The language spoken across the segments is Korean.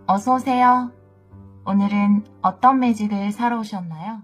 어서 오세요. 오늘은 어떤 매직을 사러 오셨나요?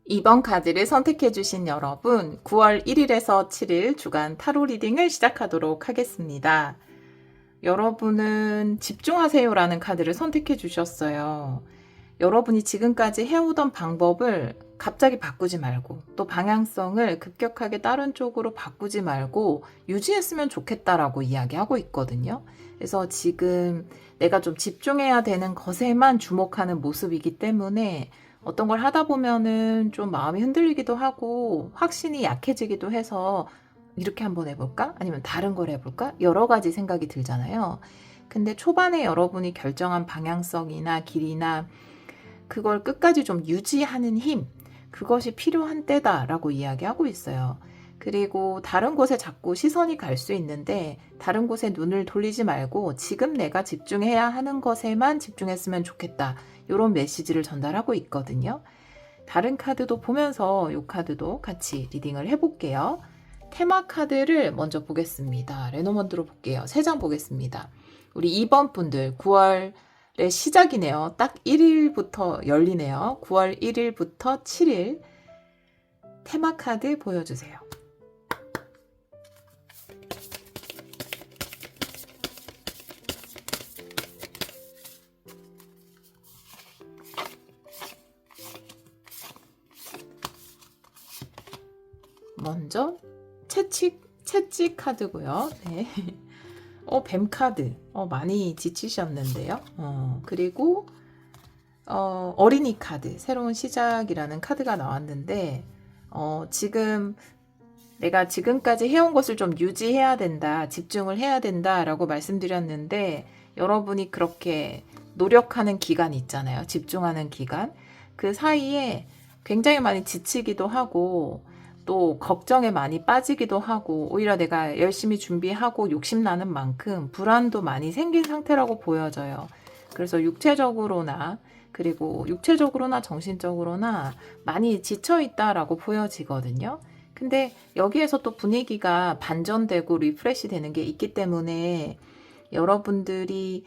이번 카드를 선택해주신 여러분, 9월 1일에서 7일 주간 타로 리딩을 시작하도록 하겠습니다. 여러분은 집중하세요라는 카드를 선택해주셨어요. 여러분이 지금까지 해오던 방법을 갑자기 바꾸지 말고, 또 방향성을 급격하게 다른 쪽으로 바꾸지 말고 유지했으면 좋겠다라고 이야기하고 있거든요. 그래서 지금 내가 좀 집중해야 되는 것에만 주목하는 모습이기 때문에 어떤 걸 하다 보면은 좀 마음이 흔들리기도 하고 확신이 약해지기도 해서 이렇게 한번 해볼까? 아니면 다른 걸 해볼까? 여러 가지 생각이 들잖아요. 근데 초반에 여러분이 결정한 방향성이나 길이나 그걸 끝까지 좀 유지하는 힘, 그것이 필요한 때다라고 이야기하고 있어요. 그리고 다른 곳에 자꾸 시선이 갈 수 있는데 다른 곳에 눈을 돌리지 말고 지금 내가 집중해야 하는 것에만 집중했으면 좋겠다. 이런 메시지를 전달하고 있거든요. 다른 카드도 보면서 이 카드도 같이 리딩을 해볼게요. 테마 카드를 먼저 보겠습니다. 레노먼드로 볼게요. 3장 보겠습니다. 우리 2번 분들 9월의 시작이네요. 딱 1일부터 열리네요. 9월 1일부터 7일 테마 카드 보여주세요. 먼저 채찍 카드고요. 네. 뱀 카드. 많이 지치셨는데요. 그리고 어린이 카드. 새로운 시작이라는 카드가 나왔는데 지금 내가 지금까지 해온 것을 좀 유지해야 된다, 집중을 해야 된다라고 말씀드렸는데 여러분이 그렇게 노력하는 기간이 있잖아요. 집중하는 기간. 그 사이에 굉장히 많이 지치기도 하고 또 걱정에 많이 빠지기도 하고 오히려 내가 열심히 준비하고 욕심나는 만큼 불안도 많이 생긴 상태라고 보여져요. 그래서 육체적으로나 그리고 육체적으로나 정신적으로나 많이 지쳐 있다라고 보여지거든요. 근데 여기에서 또 분위기가 반전되고 리프레시 되는 게 있기 때문에 여러분들이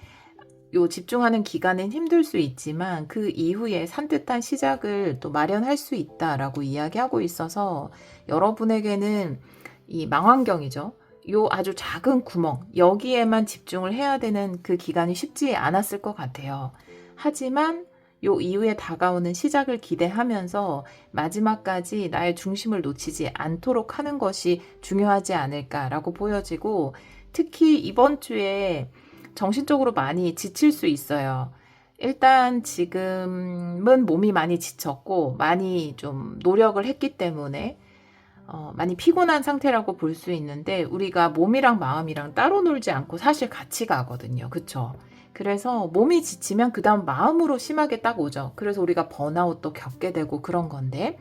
요 집중하는 기간은 힘들 수 있지만 그 이후에 산뜻한 시작을 또 마련할 수 있다라고 이야기하고 있어서 여러분에게는 이 망원경이죠. 요 아주 작은 구멍, 여기에만 집중을 해야 되는 그 기간이 쉽지 않았을 것 같아요. 하지만 요 이후에 다가오는 시작을 기대하면서 마지막까지 나의 중심을 놓치지 않도록 하는 것이 중요하지 않을까라고 보여지고 특히 이번 주에 정신적으로 많이 지칠 수 있어요. 일단 지금은 몸이 많이 지쳤고 많이 좀 노력을 했기 때문에 많이 피곤한 상태라고 볼 수 있는데 우리가 몸이랑 마음이랑 따로 놀지 않고 사실 같이 가거든요. 그쵸? 그래서 몸이 지치면 그 다음 마음으로 심하게 딱 오죠. 그래서 우리가 번아웃도 겪게 되고 그런 건데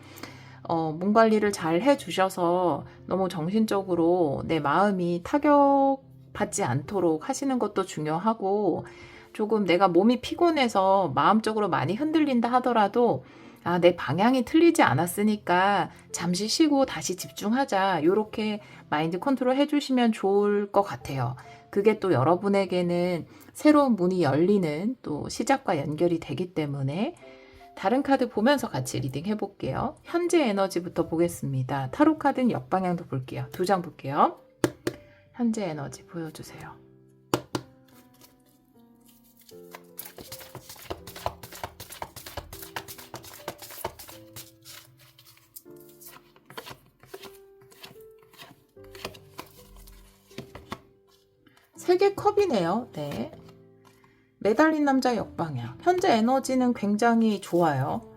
몸 관리를 잘 해주셔서 너무 정신적으로 내 마음이 타격받지 않도록 하시는 것도 중요하고 조금 내가 몸이 피곤해서 마음적으로 많이 흔들린다 하더라도 내 방향이 틀리지 않았으니까 잠시 쉬고 다시 집중하자. 요렇게 마인드 컨트롤 해주시면 좋을 것 같아요. 그게 또 여러분에게는 새로운 문이 열리는 또 시작과 연결이 되기 때문에 다른 카드 보면서 같이 리딩 해볼게요. 현재 에너지부터 보겠습니다. 타로 카드는 역방향도 볼게요. 2장 볼게요. 현재 에너지 보여주세요. 세 개 컵이네요. 네. 매달린 남자 역방향. 현재 에너지는 굉장히 좋아요.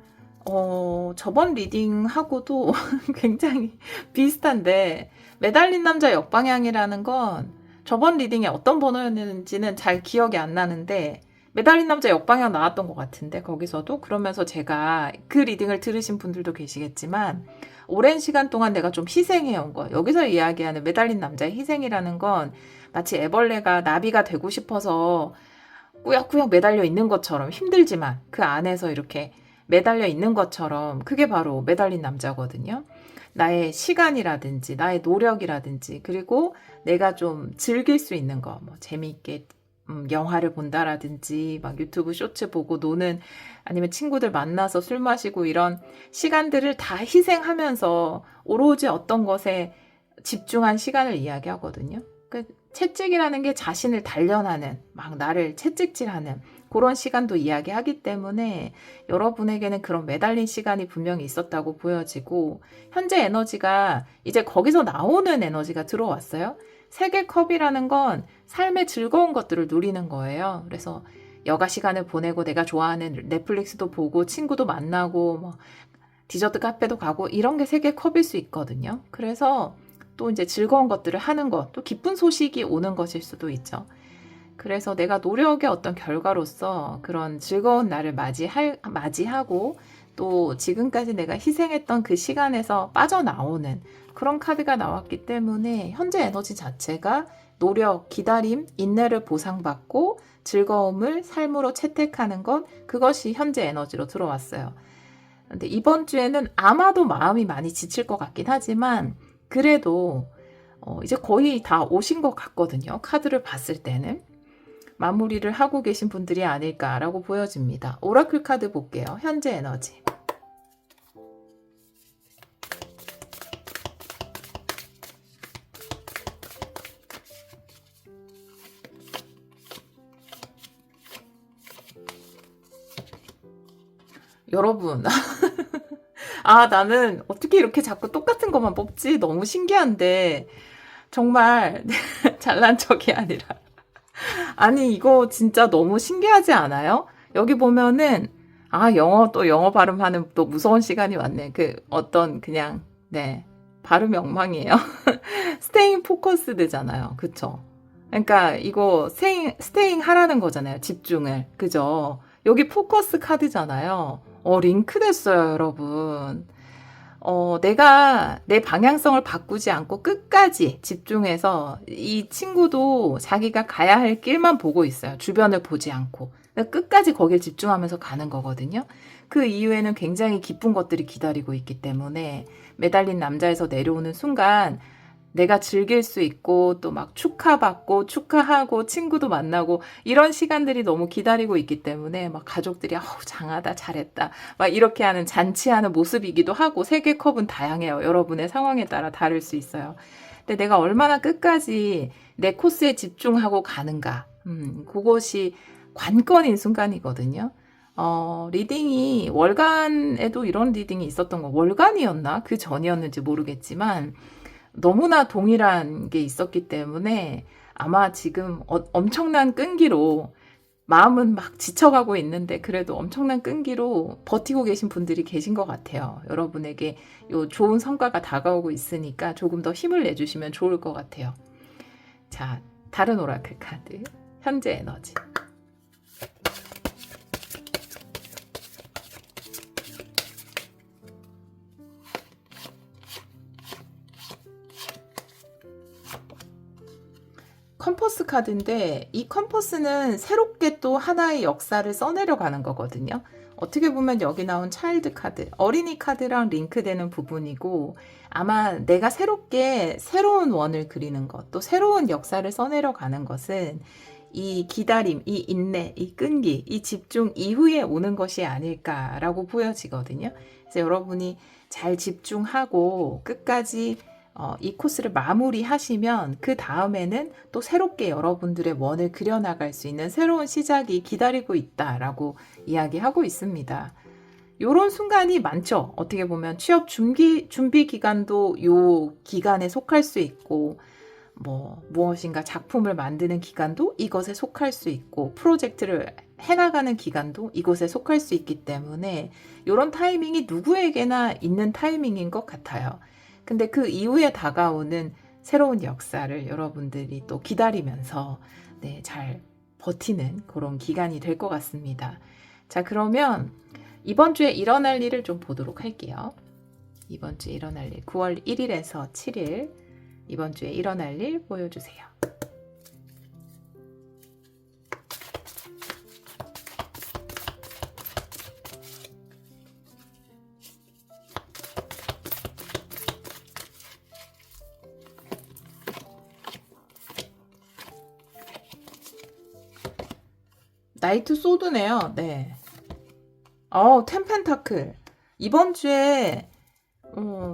저번 리딩하고도 굉장히 비슷한데, 매달린 남자 역방향이라는 건 저번 리딩에 어떤 번호였는지는 잘 기억이 안 나는데, 매달린 남자 역방향 나왔던 것 같은데, 거기서도. 그러면서 제가 그 리딩을 들으신 분들도 계시겠지만, 오랜 시간 동안 내가 좀 희생해온 거. 여기서 이야기하는 매달린 남자의 희생이라는 건 마치 애벌레가 나비가 되고 싶어서 꾸역꾸역 매달려 있는 것처럼 힘들지만 그 안에서 이렇게 매달려 있는 것처럼 그게 바로 매달린 남자거든요. 나의 시간이라든지 나의 노력이라든지 그리고 내가 좀 즐길 수 있는 거, 뭐 재미있게 영화를 본다라든지 막 유튜브 쇼츠 보고 노는 아니면 친구들 만나서 술 마시고 이런 시간들을 다 희생하면서 오로지 어떤 것에 집중한 시간을 이야기하거든요. 채찍이라는 게 자신을 단련하는, 막 나를 채찍질하는 그런 시간도 이야기하기 때문에 여러분에게는 그런 매달린 시간이 분명히 있었다고 보여지고, 현재 에너지가 이제 거기서 나오는 에너지가 들어왔어요. 세계 컵이라는 건 삶의 즐거운 것들을 누리는 거예요. 그래서 여가 시간을 보내고 내가 좋아하는 넷플릭스도 보고 친구도 만나고 뭐 디저트 카페도 가고 이런 게 세계 컵일 수 있거든요. 그래서 또 이제 즐거운 것들을 하는 것, 또 기쁜 소식이 오는 것일 수도 있죠. 그래서 내가 노력의 어떤 결과로서 그런 즐거운 날을 맞이하고 또 지금까지 내가 희생했던 그 시간에서 빠져나오는 그런 카드가 나왔기 때문에 현재 에너지 자체가 노력, 기다림, 인내를 보상받고 즐거움을 삶으로 채택하는 것, 그것이 현재 에너지로 들어왔어요. 근데 이번 주에는 아마도 마음이 많이 지칠 것 같긴 하지만 그래도 이제 거의 다 오신 것 같거든요. 카드를 봤을 때는. 마무리를 하고 계신 분들이 아닐까라고 보여집니다. 오라클 카드 볼게요. 현재 에너지. 여러분, 나는 어떻게 이렇게 자꾸 똑같은 것만 뽑지? 너무 신기한데, 정말 잘난 척이 아니라. 아니, 이거 진짜 너무 신기하지 않아요? 여기 보면은, 영어 발음하는 또 무서운 시간이 왔네. 네, 발음이 엉망이에요. 스테잉 포커스드잖아요. 그쵸? 그러니까 이거 스테잉 하라는 거잖아요. 집중을. 그죠? 여기 포커스 카드잖아요. 링크 됐어요, 여러분. 내가 내 방향성을 바꾸지 않고 끝까지 집중해서 이 친구도 자기가 가야 할 길만 보고 있어요. 주변을 보지 않고. 끝까지 거길 집중하면서 가는 거거든요. 그 이후에는 굉장히 기쁜 것들이 기다리고 있기 때문에 매달린 남자에서 내려오는 순간 내가 즐길 수 있고 또 막 축하받고 축하하고 친구도 만나고 이런 시간들이 너무 기다리고 있기 때문에 막 가족들이 장하다 잘했다 막 이렇게 하는 잔치하는 모습이기도 하고 세계 컵은 다양해요. 여러분의 상황에 따라 다를 수 있어요. 근데 내가 얼마나 끝까지 내 코스에 집중하고 가는가 그것이 관건인 순간이거든요. 리딩이 월간에도 이런 리딩이 있었던 거 월간이었나? 그 전이었는지 모르겠지만 너무나 동일한 게 있었기 때문에 아마 지금 엄청난 끈기로 마음은 막 지쳐가고 있는데 그래도 엄청난 끈기로 버티고 계신 분들이 계신 것 같아요. 여러분에게 요 좋은 성과가 다가오고 있으니까 조금 더 힘을 내주시면 좋을 것 같아요. 자, 다른 오라클 카드 현재 에너지. 컴퍼스 카드인데 이 컴퍼스는 새롭게 또 하나의 역사를 써내려 가는 거거든요. 어떻게 보면 여기 나온 차일드 카드, 어린이 카드랑 링크되는 부분이고, 아마 내가 새롭게 새로운 원을 그리는 것, 또 새로운 역사를 써내려 가는 것은 이 기다림, 이 인내, 이 끈기, 이 집중 이후에 오는 것이 아닐까라고 보여지거든요. 그래서 여러분이 잘 집중하고 끝까지 이 코스를 마무리하시면 그 다음에는 또 새롭게 여러분들의 원을 그려나갈 수 있는 새로운 시작이 기다리고 있다라고 이야기하고 있습니다. 요런 순간이 많죠. 어떻게 보면 취업 준비 기간도 요 기간에 속할 수 있고, 무엇인가 작품을 만드는 기간도 이것에 속할 수 있고, 프로젝트를 해나가는 기간도 이것에 속할 수 있기 때문에 이런 타이밍이 누구에게나 있는 타이밍인 것 같아요. 근데 그 이후에 다가오는 새로운 역사를 여러분들이 또 기다리면서 잘 버티는 그런 기간이 될 것 같습니다. 자, 그러면 이번 주에 일어날 일을 좀 보도록 할게요. 이번 주에 일어날 일, 9월 1일에서 7일 이번 주에 일어날 일 보여주세요. 나이트 소드네요. 네. 텐펜타클. 이번 주에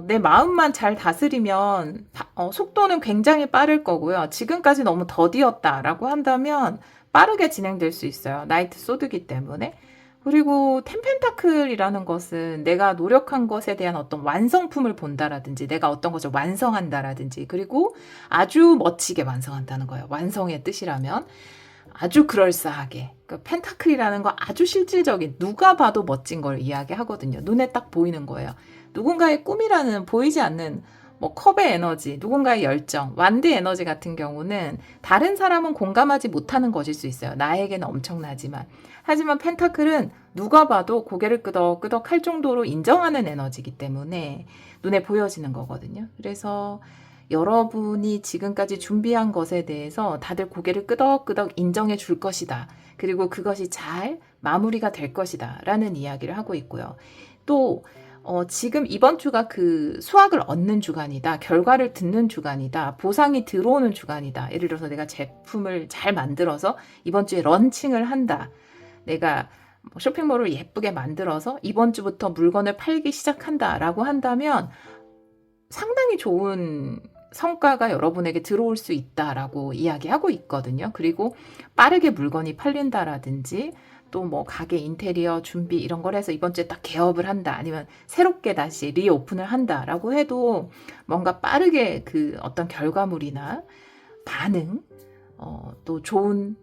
내 마음만 잘 다스리면 속도는 굉장히 빠를 거고요. 지금까지 너무 더디었다라고 한다면 빠르게 진행될 수 있어요. 나이트 소드기 때문에. 그리고 텐펜타클이라는 것은 내가 노력한 것에 대한 어떤 완성품을 본다라든지 내가 어떤 것을 완성한다라든지 그리고 아주 멋지게 완성한다는 거예요. 완성의 뜻이라면 아주 그럴싸하게. 그러니까 펜타클이라는 거 아주 실질적인 누가 봐도 멋진 걸 이야기하거든요. 눈에 딱 보이는 거예요. 누군가의 꿈이라는 보이지 않는 컵의 에너지, 누군가의 열정, 완드 에너지 같은 경우는 다른 사람은 공감하지 못하는 것일 수 있어요. 나에게는 엄청나지만. 하지만 펜타클은 누가 봐도 고개를 끄덕끄덕 할 정도로 인정하는 에너지이기 때문에 눈에 보여지는 거거든요. 그래서 여러분이 지금까지 준비한 것에 대해서 다들 고개를 끄덕끄덕 인정해 줄 것이다. 그리고 그것이 잘 마무리가 될 것이다. 라는 이야기를 하고 있고요. 또 지금 이번 주가 그 수확을 얻는 주간이다. 결과를 듣는 주간이다. 보상이 들어오는 주간이다. 예를 들어서 내가 제품을 잘 만들어서 이번 주에 런칭을 한다. 내가 쇼핑몰을 예쁘게 만들어서 이번 주부터 물건을 팔기 시작한다. 라고 한다면 상당히 좋은 성과가 여러분에게 들어올 수 있다라고 이야기하고 있거든요. 그리고 빠르게 물건이 팔린다라든지 또 가게 인테리어 준비 이런 걸 해서 이번 주에 딱 개업을 한다. 아니면 새롭게 다시 리오픈을 한다라고 해도 뭔가 빠르게 그 어떤 결과물이나 반응, 또 좋은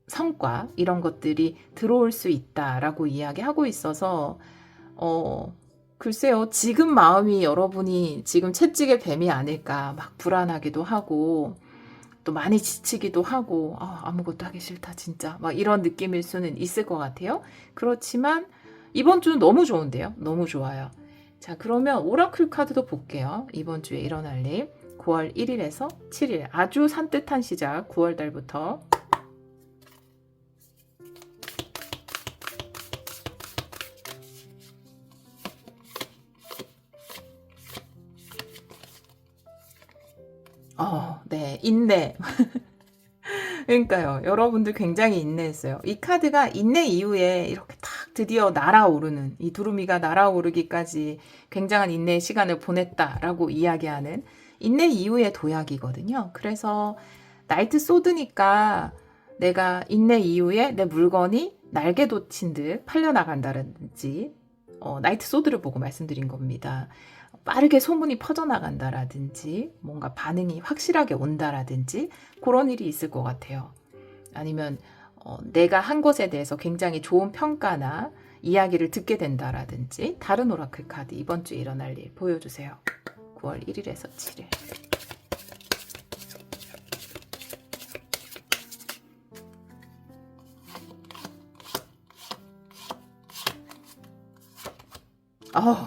성과 이런 것들이 들어올 수 있다라고 이야기하고 있어서 글쎄요, 지금 마음이 여러분이 지금 채찍의 뱀이 아닐까 막 불안하기도 하고 또 많이 지치기도 하고 아무것도 하기 싫다 진짜 막 이런 느낌일 수는 있을 것 같아요. 그렇지만 이번 주는 너무 좋은데요. 너무 좋아요. 자, 그러면 오라클 카드도 볼게요. 이번 주에 일어날 일 9월 1일에서 7일 아주 산뜻한 시작 9월 달부터 네, 인내. 그러니까요. 여러분들 굉장히 인내했어요. 이 카드가 인내 이후에 이렇게 딱 드디어 날아오르는 이 두루미가 날아오르기까지 굉장한 인내의 시간을 보냈다라고 이야기하는 인내 이후의 도약이거든요. 그래서 나이트 소드니까 내가 인내 이후에 내 물건이 날개 돋친 듯 팔려나간다든지 나이트 소드를 보고 말씀드린 겁니다. 빠르게 소문이 퍼져나간다라든지 뭔가 반응이 확실하게 온다라든지 그런 일이 있을 것 같아요. 아니면 내가 한 것에 대해서 굉장히 좋은 평가나 이야기를 듣게 된다라든지 다른 오라클 카드 이번 주에 일어날 일 보여주세요. 9월 1일에서 7일.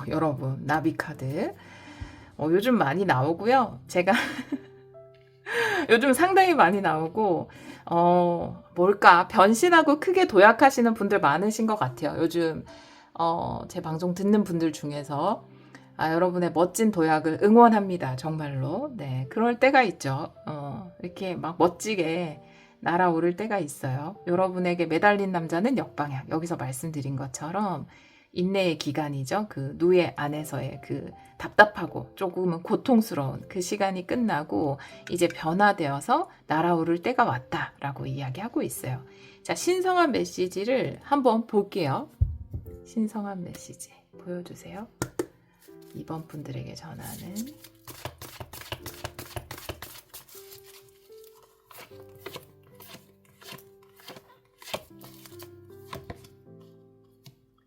여러분 나비 카드 요즘 많이 나오고요. 제가 요즘 상당히 많이 나오고 뭘까? 변신하고 크게 도약하시는 분들 많으신 것 같아요. 요즘, 제 방송 듣는 분들 중에서. 여러분의 멋진 도약을 응원합니다. 정말로. 네. 그럴 때가 있죠. 이렇게 막 멋지게 날아오를 때가 있어요. 여러분에게 매달린 남자는 역방향. 여기서 말씀드린 것처럼 인내의 기간이죠. 그 누에 안에서의 그 답답하고 조금은 고통스러운 그 시간이 끝나고 이제 변화되어서 날아오를 때가 왔다라고 이야기하고 있어요. 자, 신성한 메시지를 한번 볼게요. 신성한 메시지 보여주세요. 2번 분들에게 전하는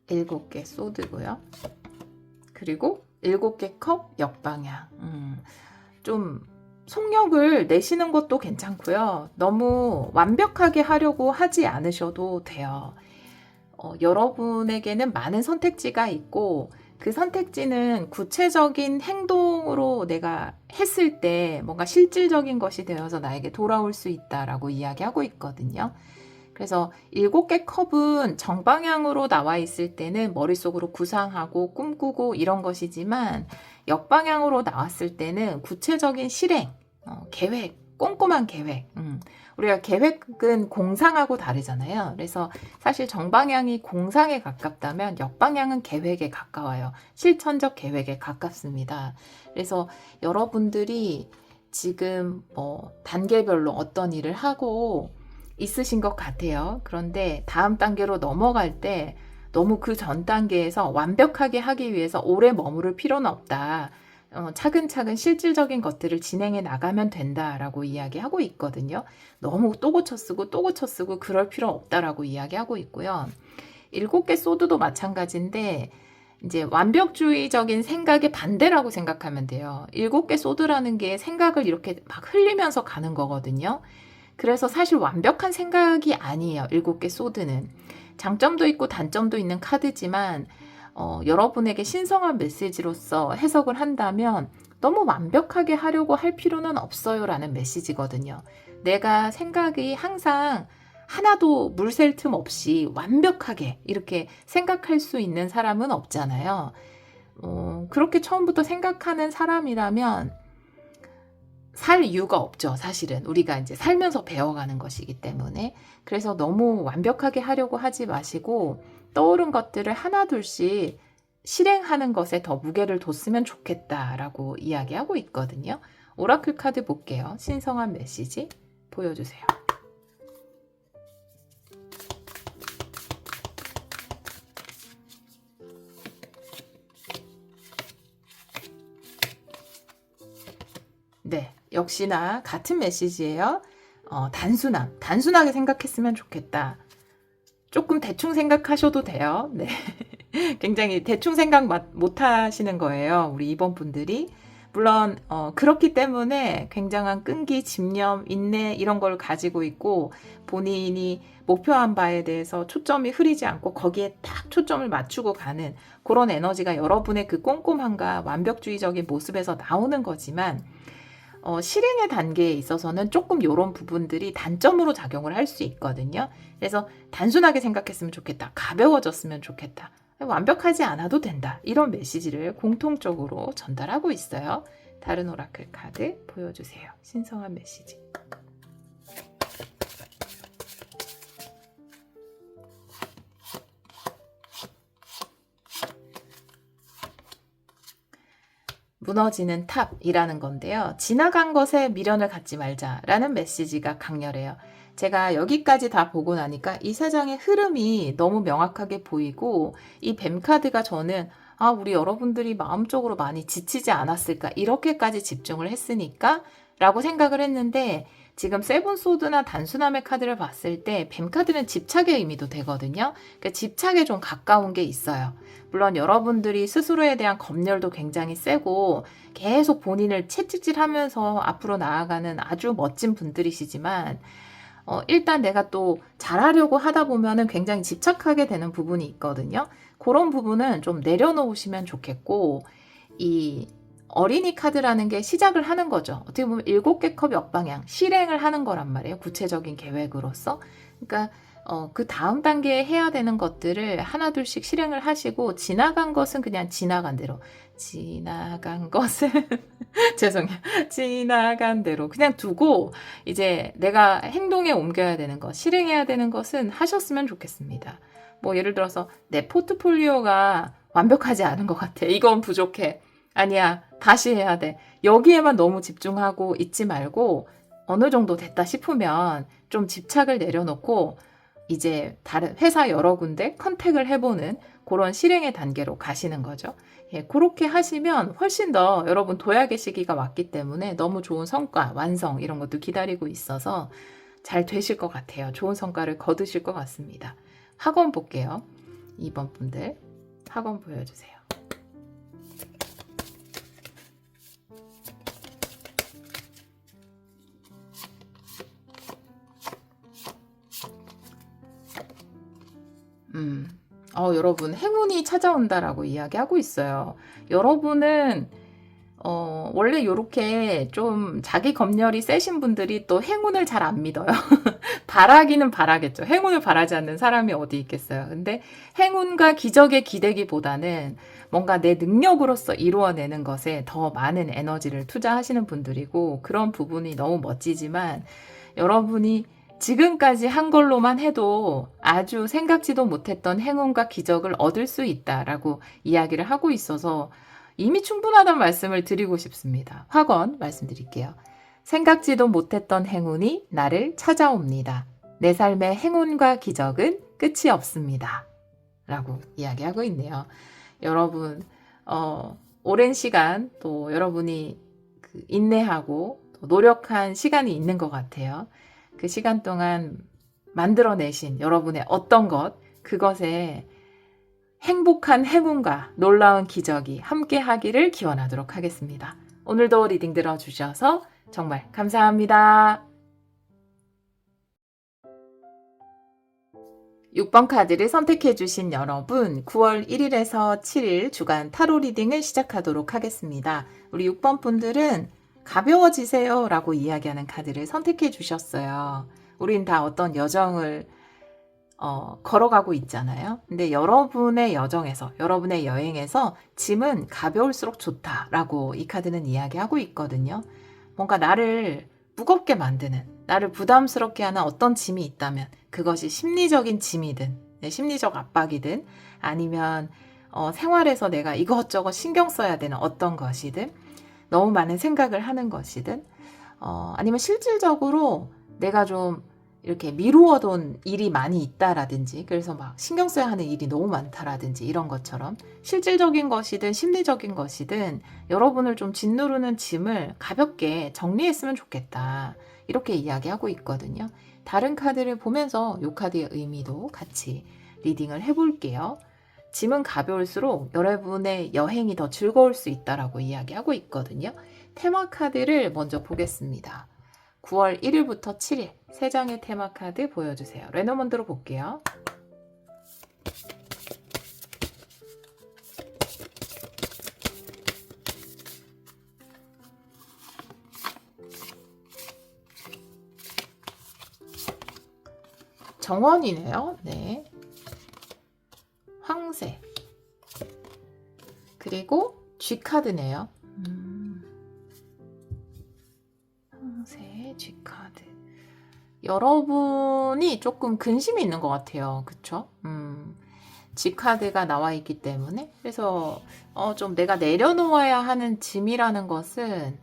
일곱 개 소드고요. 그리고 7개 컵 역방향. 좀 속력을 내시는 것도 괜찮고요. 너무 완벽하게 하려고 하지 않으셔도 돼요. 여러분에게는 많은 선택지가 있고 그 선택지는 구체적인 행동으로 내가 했을 때 뭔가 실질적인 것이 되어서 나에게 돌아올 수 있다라고 이야기하고 있거든요. 그래서 7개 컵은 정방향으로 나와 있을 때는 머릿속으로 구상하고 꿈꾸고 이런 것이지만 역방향으로 나왔을 때는 구체적인 실행, 계획, 꼼꼼한 계획. 우리가 계획은 공상하고 다르잖아요. 그래서 사실 정방향이 공상에 가깝다면 역방향은 계획에 가까워요. 실천적 계획에 가깝습니다. 그래서 여러분들이 지금 단계별로 어떤 일을 하고 있으신 것 같아요. 그런데 다음 단계로 넘어갈 때 너무 그 전 단계에서 완벽하게 하기 위해서 오래 머무를 필요는 없다. 차근차근 실질적인 것들을 진행해 나가면 된다라고 이야기하고 있거든요. 너무 또 고쳐 쓰고 또 고쳐 쓰고 그럴 필요 없다라고 이야기하고 있고요. 7개 소드도 마찬가지인데 이제 완벽주의적인 생각의 반대라고 생각하면 돼요. 7개 소드라는 게 생각을 이렇게 막 흘리면서 가는 거거든요. 그래서 사실 완벽한 생각이 아니에요. 7개 소드는. 장점도 있고 단점도 있는 카드지만 여러분에게 신성한 메시지로서 해석을 한다면 너무 완벽하게 하려고 할 필요는 없어요 라는 메시지거든요. 내가 생각이 항상 하나도 물샐 틈 없이 완벽하게 이렇게 생각할 수 있는 사람은 없잖아요. 그렇게 처음부터 생각하는 사람이라면 살 이유가 없죠. 사실은 우리가 이제 살면서 배워가는 것이기 때문에. 그래서 너무 완벽하게 하려고 하지 마시고 떠오른 것들을 하나둘씩 실행하는 것에 더 무게를 뒀으면 좋겠다라고 이야기하고 있거든요. 오라클 카드 볼게요. 신성한 메시지 보여주세요. 네, 역시나 같은 메시지예요. 단순하게 생각했으면 좋겠다. 조금 대충 생각하셔도 돼요. 네. 굉장히 대충 생각 못 하시는 거예요. 우리 2번 분들이. 물론 그렇기 때문에 굉장한 끈기, 집념, 인내 이런 걸 가지고 있고 본인이 목표한 바에 대해서 초점이 흐리지 않고 거기에 딱 초점을 맞추고 가는 그런 에너지가 여러분의 그 꼼꼼함과 완벽주의적인 모습에서 나오는 거지만 실행의 단계에 있어서는 조금 이런 부분들이 단점으로 작용을 할 수 있거든요. 그래서 단순하게 생각했으면 좋겠다. 가벼워졌으면 좋겠다. 완벽하지 않아도 된다. 이런 메시지를 공통적으로 전달하고 있어요. 다른 오라클 카드 보여주세요. 신성한 메시지. 무너지는 탑이라는 건데요. 지나간 것에 미련을 갖지 말자라는 메시지가 강렬해요. 제가 여기까지 다 보고 나니까 이 세상의 흐름이 너무 명확하게 보이고 이 뱀 카드가 저는 우리 여러분들이 마음적으로 많이 지치지 않았을까 이렇게까지 집중을 했으니까 라고 생각을 했는데 지금 세븐 소드나 단순함의 카드를 봤을 때 뱀 카드는 집착의 의미도 되거든요. 그러니까 집착에 좀 가까운 게 있어요. 물론 여러분들이 스스로에 대한 검열도 굉장히 세고 계속 본인을 채찍질하면서 앞으로 나아가는 아주 멋진 분들이시지만 일단 내가 또 잘하려고 하다 보면은 굉장히 집착하게 되는 부분이 있거든요. 그런 부분은 좀 내려놓으시면 좋겠고 이 어린이 카드라는 게 시작을 하는 거죠. 어떻게 보면 7개 컵 역방향, 실행을 하는 거란 말이에요. 구체적인 계획으로서. 그러니까 그 다음 단계에 해야 되는 것들을 하나둘씩 실행을 하시고, 지나간 것은 그냥 지나간 대로, 지나간 것은 죄송해요. 지나간 대로 그냥 두고, 이제 내가 행동에 옮겨야 되는 것, 실행해야 되는 것은 하셨으면 좋겠습니다. 뭐 예를 들어서 내 포트폴리오가 완벽하지 않은 것 같아. 이건 부족해. 아니야, 다시 해야 돼. 여기에만 너무 집중하고 있지 말고, 어느 정도 됐다 싶으면 좀 집착을 내려놓고 이제 다른 회사 여러 군데 컨택을 해보는 그런 실행의 단계로 가시는 거죠. 예, 그렇게 하시면 훨씬 더 여러분 도약의 시기가 왔기 때문에 너무 좋은 성과, 완성 이런 것도 기다리고 있어서 잘 되실 것 같아요. 좋은 성과를 거두실 것 같습니다. 학원 볼게요. 2번 분들 학원 보여주세요. 여러분 행운이 찾아온다라고 이야기하고 있어요. 여러분은 원래 이렇게 좀 자기 검열이 세신 분들이 또 행운을 잘 안 믿어요. 바라기는 바라겠죠. 행운을 바라지 않는 사람이 어디 있겠어요. 근데 행운과 기적에 기대기보다는 뭔가 내 능력으로서 이루어내는 것에 더 많은 에너지를 투자하시는 분들이고, 그런 부분이 너무 멋지지만 여러분이 지금까지 한 걸로만 해도 아주 생각지도 못했던 행운과 기적을 얻을 수 있다라고 이야기를 하고 있어서 이미 충분하다는 말씀을 드리고 싶습니다. 확언 말씀드릴게요. 생각지도 못했던 행운이 나를 찾아옵니다. 내 삶의 행운과 기적은 끝이 없습니다. 라고 이야기하고 있네요. 여러분, 오랜 시간 또 여러분이 인내하고 또 노력한 시간이 있는 것 같아요. 그 시간 동안 만들어내신 여러분의 어떤 것, 그것에 행복한 행운과 놀라운 기적이 함께 하기를 기원하도록 하겠습니다. 오늘도 리딩 들어주셔서 정말 감사합니다. 6번 카드를 선택해주신 여러분, 9월 1일에서 7일 주간 타로 리딩을 시작하도록 하겠습니다. 우리 6번 분들은 가벼워지세요 라고 이야기하는 카드를 선택해 주셨어요. 우린 다 어떤 여정을 걸어가고 있잖아요. 근데 여러분의 여정에서, 여러분의 여행에서 짐은 가벼울수록 좋다라고 이 카드는 이야기하고 있거든요. 뭔가 나를 무겁게 만드는, 나를 부담스럽게 하는 어떤 짐이 있다면 그것이 심리적인 짐이든, 심리적 압박이든, 아니면 생활에서 내가 이것저것 신경 써야 되는 어떤 것이든, 너무 많은 생각을 하는 것이든, 아니면 실질적으로 내가 좀 이렇게 미루어둔 일이 많이 있다라든지, 그래서 막 신경 써야 하는 일이 너무 많다라든지, 이런 것처럼 실질적인 것이든 심리적인 것이든 여러분을 좀 짓누르는 짐을 가볍게 정리했으면 좋겠다, 이렇게 이야기하고 있거든요. 다른 카드를 보면서 이 카드의 의미도 같이 리딩을 해볼게요. 짐은 가벼울수록 여러분의 여행이 더 즐거울 수 있다라고 이야기하고 있거든요. 테마 카드를 먼저 보겠습니다. 9월 1일부터 7일 3장의 테마 카드 보여주세요. 레노먼드로 볼게요. 정원이네요. 네. 황새, 그리고 G카드네요. 황새, G카드. 여러분이 조금 근심이 있는 것 같아요. 그쵸? G카드가 나와 있기 때문에. 그래서 좀 내가 내려놓아야 하는 짐이라는 것은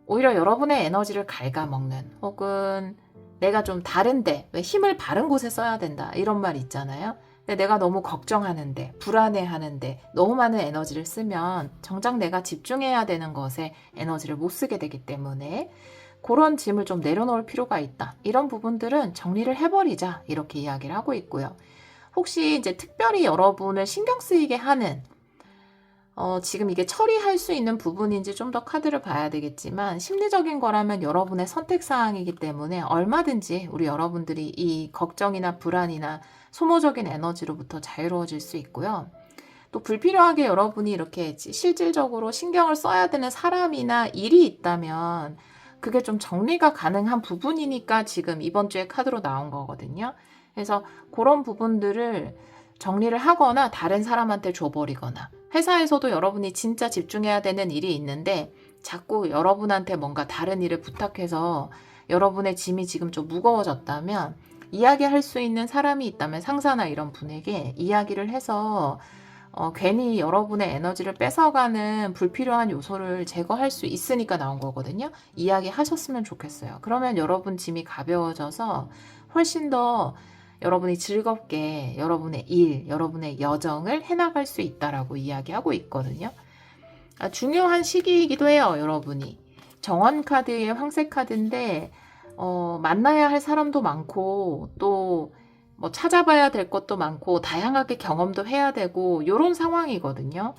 오히려 여러분의 에너지를 갉아먹는, 혹은 내가 좀 다른데, 왜 힘을 바른 곳에 써야 된다, 이런 말 있잖아요. 근데 내가 너무 걱정하는데, 불안해하는데 너무 많은 에너지를 쓰면 정작 내가 집중해야 되는 것에 에너지를 못 쓰게 되기 때문에 그런 짐을 좀 내려놓을 필요가 있다. 이런 부분들은 정리를 해버리자, 이렇게 이야기를 하고 있고요. 혹시 이제 특별히 여러분을 신경 쓰이게 하는, 지금 이게 처리할 수 있는 부분인지 좀 더 카드를 봐야 되겠지만, 심리적인 거라면 여러분의 선택사항이기 때문에 얼마든지 우리 여러분들이 이 걱정이나 불안이나 소모적인 에너지로부터 자유로워질 수 있고요. 또 불필요하게 여러분이 이렇게 실질적으로 신경을 써야 되는 사람이나 일이 있다면 그게 좀 정리가 가능한 부분이니까 지금 이번 주에 카드로 나온 거거든요. 그래서 그런 부분들을 정리를 하거나 다른 사람한테 줘버리거나, 회사에서도 여러분이 진짜 집중해야 되는 일이 있는데 자꾸 여러분한테 뭔가 다른 일을 부탁해서 여러분의 짐이 지금 좀 무거워졌다면, 이야기할 수 있는 사람이 있다면 상사나 이런 분에게 이야기를 해서 괜히 여러분의 에너지를 뺏어가는 불필요한 요소를 제거할 수 있으니까 나온 거거든요. 이야기하셨으면 좋겠어요. 그러면 여러분 짐이 가벼워져서 훨씬 더 여러분이 즐겁게 여러분의 일, 여러분의 여정을 해나갈 수 있다라고 이야기하고 있거든요. 중요한 시기이기도 해요, 여러분이. 정원 카드의 황색 카드인데 만나야 할 사람도 많고, 또 뭐 찾아봐야 될 것도 많고, 다양하게 경험도 해야 되고, 요런 상황이거든요.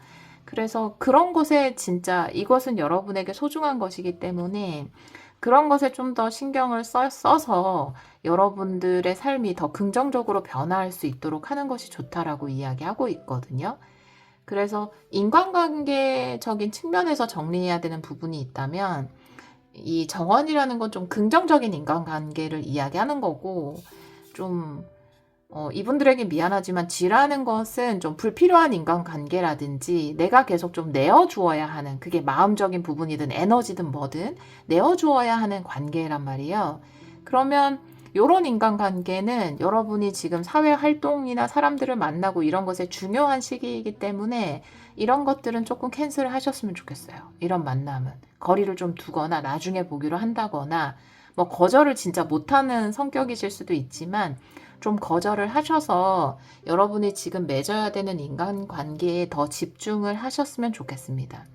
그래서 그런 것에 진짜 이것은 여러분에게 소중한 것이기 때문에 그런 것에 좀 더 신경을 써서 여러분들의 삶이 더 긍정적으로 변화할 수 있도록 하는 것이 좋다라고 이야기하고 있거든요. 그래서 인간관계적인 측면에서 정리해야 되는 부분이 있다면, 이 정원이라는 건 좀 긍정적인 인간관계를 이야기하는 거고, 좀 이분들에게 미안하지만 G라는 것은 좀 불필요한 인간관계라든지 내가 계속 좀 내어주어야 하는, 그게 마음적인 부분이든 에너지든 뭐든 내어주어야 하는 관계란 말이에요. 그러면 이런 인간관계는 여러분이 지금 사회활동이나 사람들을 만나고 이런 것에 중요한 시기이기 때문에 이런 것들은 조금 캔슬을 하셨으면 좋겠어요. 이런 만남은 거리를 좀 두거나 나중에 보기로 한다거나, 뭐 거절을 진짜 못하는 성격이실 수도 있지만 좀 거절을 하셔서 여러분이 지금 맺어야 되는 인간관계에 더 집중을 하셨으면 좋겠습니다.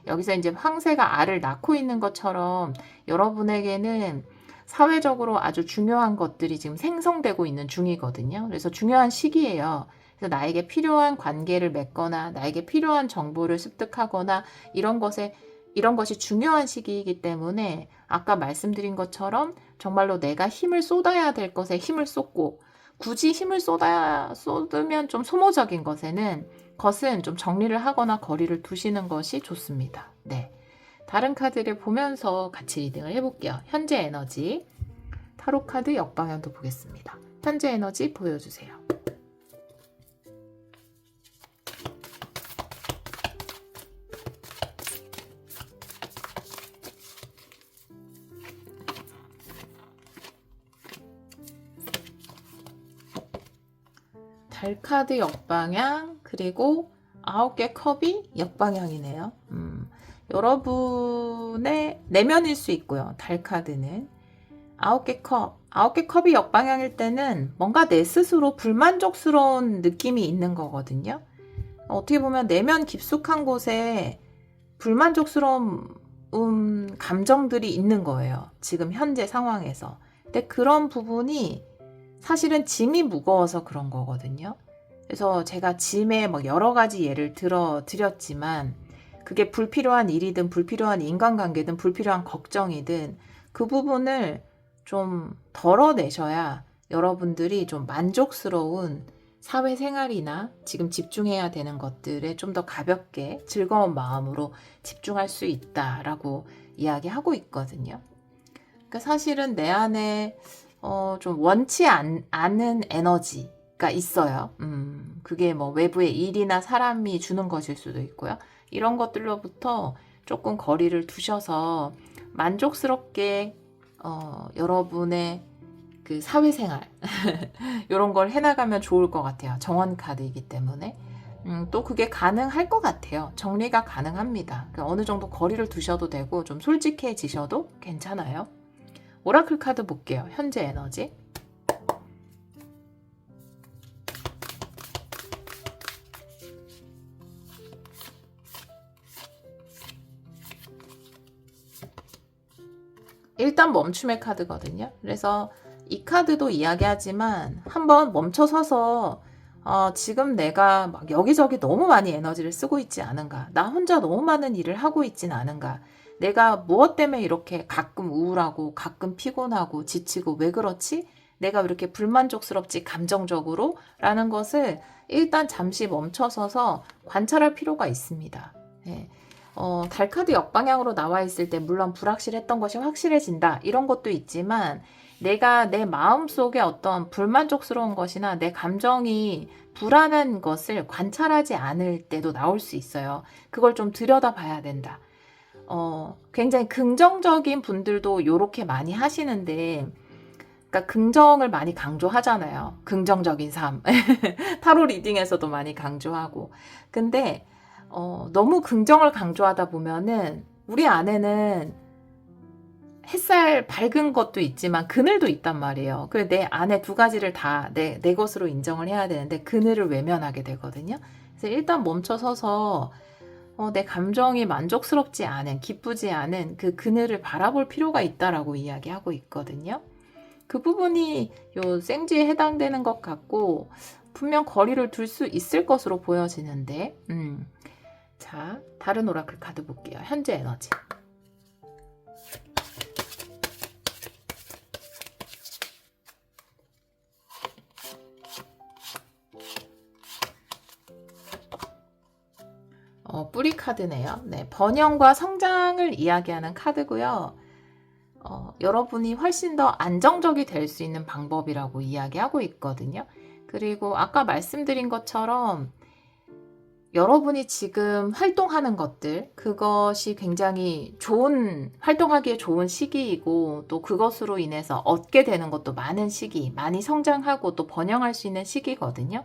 여기서 이제 황새가 알을 낳고 있는 것처럼 여러분에게는 사회적으로 아주 중요한 것들이 지금 생성되고 있는 중이거든요. 그래서 중요한 시기예요. 그래서 나에게 필요한 관계를 맺거나 나에게 필요한 정보를 습득하거나 이런 것이 중요한 시기이기 때문에 아까 말씀드린 것처럼 정말로 내가 힘을 쏟아야 될 것에 힘을 쏟고, 굳이 힘을 쏟으면 좀 소모적인 것은 좀 정리를 하거나 거리를 두시는 것이 좋습니다. 네. 다른 카드를 보면서 같이 리딩을 해볼게요. 현재 에너지, 타로 카드 역방향도 보겠습니다. 현재 에너지 보여주세요. 달 카드 역방향, 그리고 9개 컵이 역방향이네요. 여러분의 내면일 수 있고요. 달 카드는 9개 컵이 역방향일 때는 뭔가 내 스스로 불만족스러운 느낌이 있는 거거든요. 어떻게 보면 내면 깊숙한 곳에 불만족스러운 감정들이 있는 거예요. 지금 현재 상황에서. 근데 그런 부분이 사실은 짐이 무거워서 그런 거거든요. 그래서 제가 짐에 뭐 여러 가지 예를 드렸지만, 그게 불필요한 일이든 불필요한 인간관계든 불필요한 걱정이든 그 부분을 좀 덜어내셔야 여러분들이 좀 만족스러운 사회생활이나 지금 집중해야 되는 것들에 좀 더 가볍게 즐거운 마음으로 집중할 수 있다라고 이야기하고 있거든요. 그러니까 사실은 내 안에 좀 원치 않은 에너지가 있어요. 그게 뭐 외부의 일이나 사람이 주는 것일 수도 있고요. 이런 것들로부터 조금 거리를 두셔서 만족스럽게 여러분의 그 사회생활 이런 걸 해나가면 좋을 것 같아요. 정원 카드이기 때문에. 또 그게 가능할 것 같아요. 정리가 가능합니다. 그러니까 어느 정도 거리를 두셔도 되고 좀 솔직해지셔도 괜찮아요. 오라클 카드 볼게요. 현재 에너지. 일단 멈춤의 카드거든요. 그래서 이 카드도 이야기하지만 한번 멈춰서서 지금 내가 막 여기저기 너무 많이 에너지를 쓰고 있지 않은가, 나 혼자 너무 많은 일을 하고 있진 않은가, 내가 무엇 때문에 이렇게 가끔 우울하고 가끔 피곤하고 지치고 왜 그렇지? 내가 왜 이렇게 불만족스럽지 감정적으로 라는 것을 일단 잠시 멈춰서서 관찰할 필요가 있습니다. 예. 달카드 역방향으로 나와 있을 때 물론 불확실했던 것이 확실해진다 이런 것도 있지만 내가 내 마음속에 어떤 불만족스러운 것이나 내 감정이 불안한 것을 관찰하지 않을 때도 나올 수 있어요. 그걸 좀 들여다봐야 된다. 굉장히 긍정적인 분들도 이렇게 많이 하시는데 그러니까 긍정을 많이 강조하잖아요. 긍정적인 삶. 타로 리딩에서도 많이 강조하고. 근데 너무 긍정을 강조하다 보면은 우리 안에는 햇살 밝은 것도 있지만 그늘도 있단 말이에요. 그래 내 안에 두 가지를 다 내 것으로 인정을 해야 되는데 그늘을 외면하게 되거든요. 그래서 일단 멈춰서서 내 감정이 만족스럽지 않은, 기쁘지 않은 그 그늘을 바라볼 필요가 있다라고 이야기하고 있거든요. 그 부분이 요 생쥐에 해당되는 것 같고 분명 거리를 둘 수 있을 것으로 보여지는데 자, 다른 오라클 카드 볼게요. 현재 에너지. 뿌리 카드네요. 네, 번영과 성장을 이야기하는 카드고요. 여러분이 훨씬 더 안정적이 될 수 있는 방법이라고 이야기하고 있거든요. 그리고 아까 말씀드린 것처럼 여러분이 지금 활동하는 것들, 그것이 굉장히 활동하기에 좋은 시기이고 또 그것으로 인해서 얻게 되는 것도 많은 시기, 많이 성장하고 또 번영할 수 있는 시기거든요.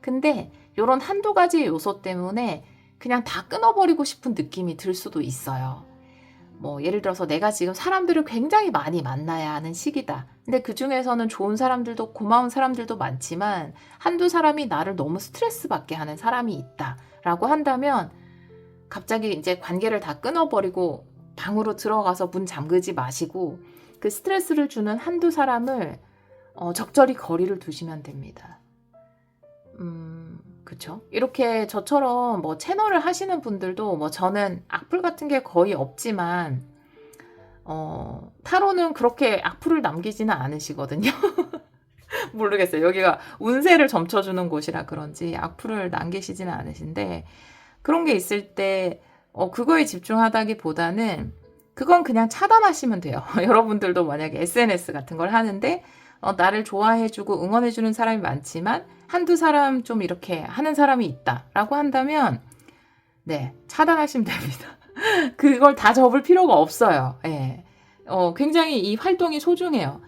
근데 이런 한두 가지 요소 때문에 그냥 다 끊어버리고 싶은 느낌이 들 수도 있어요. 뭐 예를 들어서 내가 지금 사람들을 굉장히 많이 만나야 하는 시기다. 근데 그 중에서는 좋은 사람들도 고마운 사람들도 많지만 한두 사람이 나를 너무 스트레스 받게 하는 사람이 있다 라고 한다면 갑자기 이제 관계를 다 끊어버리고 방으로 들어가서 문 잠그지 마시고 그 스트레스를 주는 한두 사람을 적절히 거리를 두시면 됩니다. 그쵸? 이렇게 저처럼 뭐 채널을 하시는 분들도 뭐 저는 악플 같은 게 거의 없지만 타로는 그렇게 악플을 남기지는 않으시거든요. 모르겠어요. 여기가 운세를 점쳐주는 곳이라 그런지 악플을 남기시지는 않으신데 그런 게 있을 때 그거에 집중하다기보다는 그건 그냥 차단하시면 돼요. 여러분들도 만약에 SNS 같은 걸 하는데 나를 좋아해주고 응원해주는 사람이 많지만 한두 사람 좀 이렇게 하는 사람이 있다라고 한다면 네, 차단하시면 됩니다. 그걸 다 접을 필요가 없어요. 예. 굉장히 이 활동이 소중해요.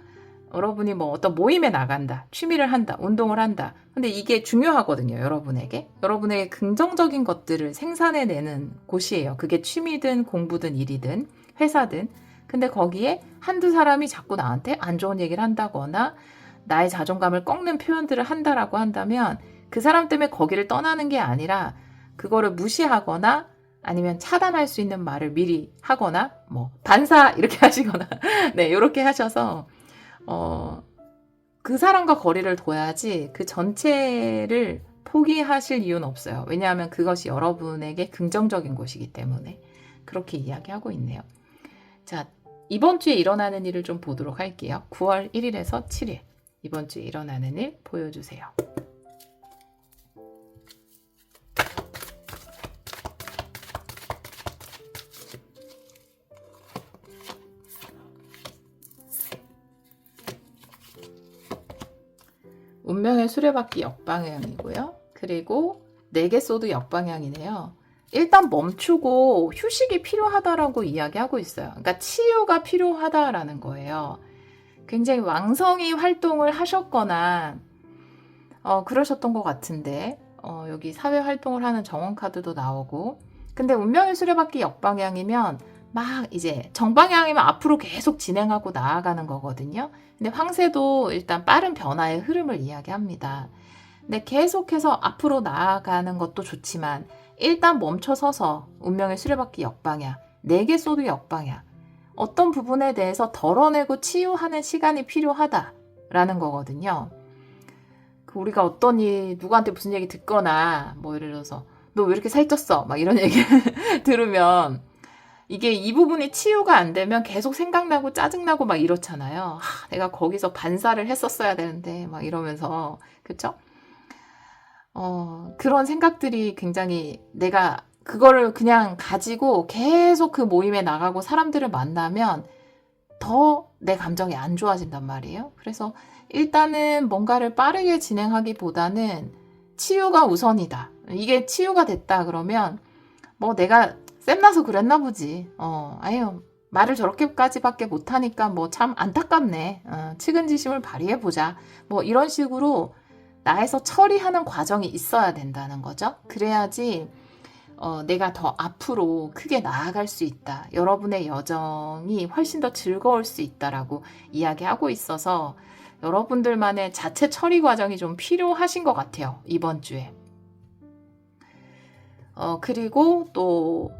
여러분이 뭐 어떤 모임에 나간다, 취미를 한다, 운동을 한다. 근데 이게 중요하거든요, 여러분에게. 여러분에게 긍정적인 것들을 생산해내는 곳이에요. 그게 취미든 공부든 일이든 회사든. 근데 거기에 한두 사람이 자꾸 나한테 안 좋은 얘기를 한다거나 나의 자존감을 꺾는 표현들을 한다라고 한다면 그 사람 때문에 거기를 떠나는 게 아니라 그거를 무시하거나 아니면 차단할 수 있는 말을 미리 하거나 뭐 반사 이렇게 하시거나 네, 이렇게 하셔서 그 사람과 거리를 둬야지 그 전체를 포기하실 이유는 없어요. 왜냐하면 그것이 여러분에게 긍정적인 곳이기 때문에 그렇게 이야기하고 있네요. 자, 이번 주에 일어나는 일을 좀 보도록 할게요. 9월 1일에서 7일 이번 주에 일어나는 일 보여주세요. 운명의 수레바퀴 역방향이고요. 그리고 4개 소드 역방향이네요. 일단 멈추고 휴식이 필요하다라고 이야기하고 있어요. 그러니까 치유가 필요하다라는 거예요. 굉장히 왕성히 활동을 하셨거나 그러셨던 것 같은데 여기 사회 활동을 하는 정원 카드도 나오고 근데 운명의 수레바퀴 역방향이면 막 이제 정방향이면 앞으로 계속 진행하고 나아가는 거거든요. 근데 황새도 일단 빠른 변화의 흐름을 이야기합니다. 근데 계속해서 앞으로 나아가는 것도 좋지만 일단 멈춰서서 운명의 수레바퀴 역방향, 4개 소드 역방향 어떤 부분에 대해서 덜어내고 치유하는 시간이 필요하다라는 거거든요. 우리가 어떤 누구한테 무슨 얘기 듣거나 뭐 예를 들어서 너 왜 이렇게 살쪘어? 막 이런 얘기 들으면 이게 이 부분이 치유가 안 되면 계속 생각나고 짜증나고 막 이렇잖아요. 내가 거기서 반사를 했었어야 되는데 막 이러면서 그쵸? 그런 생각들이 굉장히 내가 그거를 그냥 가지고 계속 그 모임에 나가고 사람들을 만나면 더 내 감정이 안 좋아진단 말이에요. 그래서 일단은 뭔가를 빠르게 진행하기보다는 치유가 우선이다. 이게 치유가 됐다 그러면 뭐 내가 쌤나서 그랬나 보지. 아유 말을 저렇게까지밖에 못하니까 뭐 참 안타깝네. 측은지심을 발휘해보자. 뭐 이런 식으로 나에서 처리하는 과정이 있어야 된다는 거죠. 그래야지 내가 더 앞으로 크게 나아갈 수 있다. 여러분의 여정이 훨씬 더 즐거울 수 있다라고 이야기하고 있어서 여러분들만의 자체 처리 과정이 좀 필요하신 것 같아요. 이번 주에. 그리고 또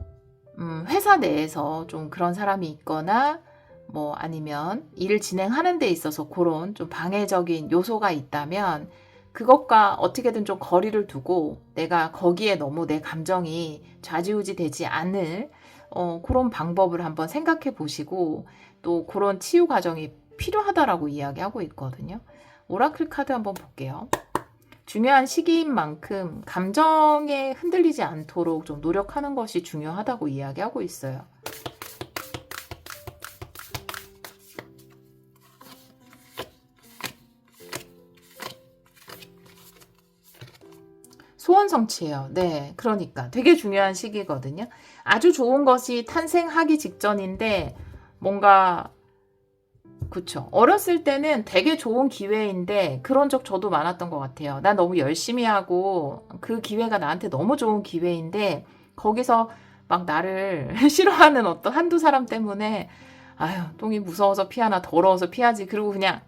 회사 내에서 좀 그런 사람이 있거나 뭐 아니면 일을 진행하는 데 있어서 그런 좀 방해적인 요소가 있다면 그것과 어떻게든 좀 거리를 두고 내가 거기에 너무 내 감정이 좌지우지 되지 않을 그런 방법을 한번 생각해 보시고 또 그런 치유 과정이 필요하다라고 이야기하고 있거든요. 오라클 카드 한번 볼게요. 중요한 시기인 만큼 감정에 흔들리지 않도록 좀 노력하는 것이 중요하다고 이야기하고 있어요. 소원 성취예요. 네, 그러니까 되게 중요한 시기거든요. 아주 좋은 것이 탄생하기 직전인데 뭔가 그쵸. 어렸을 때는 되게 좋은 기회인데 그런 적 저도 많았던 것 같아요. 난 너무 열심히 하고 그 기회가 나한테 너무 좋은 기회인데 거기서 막 나를 싫어하는 어떤 한두 사람 때문에 아유 똥이 무서워서 피하나 더러워서 피하지. 그리고 그냥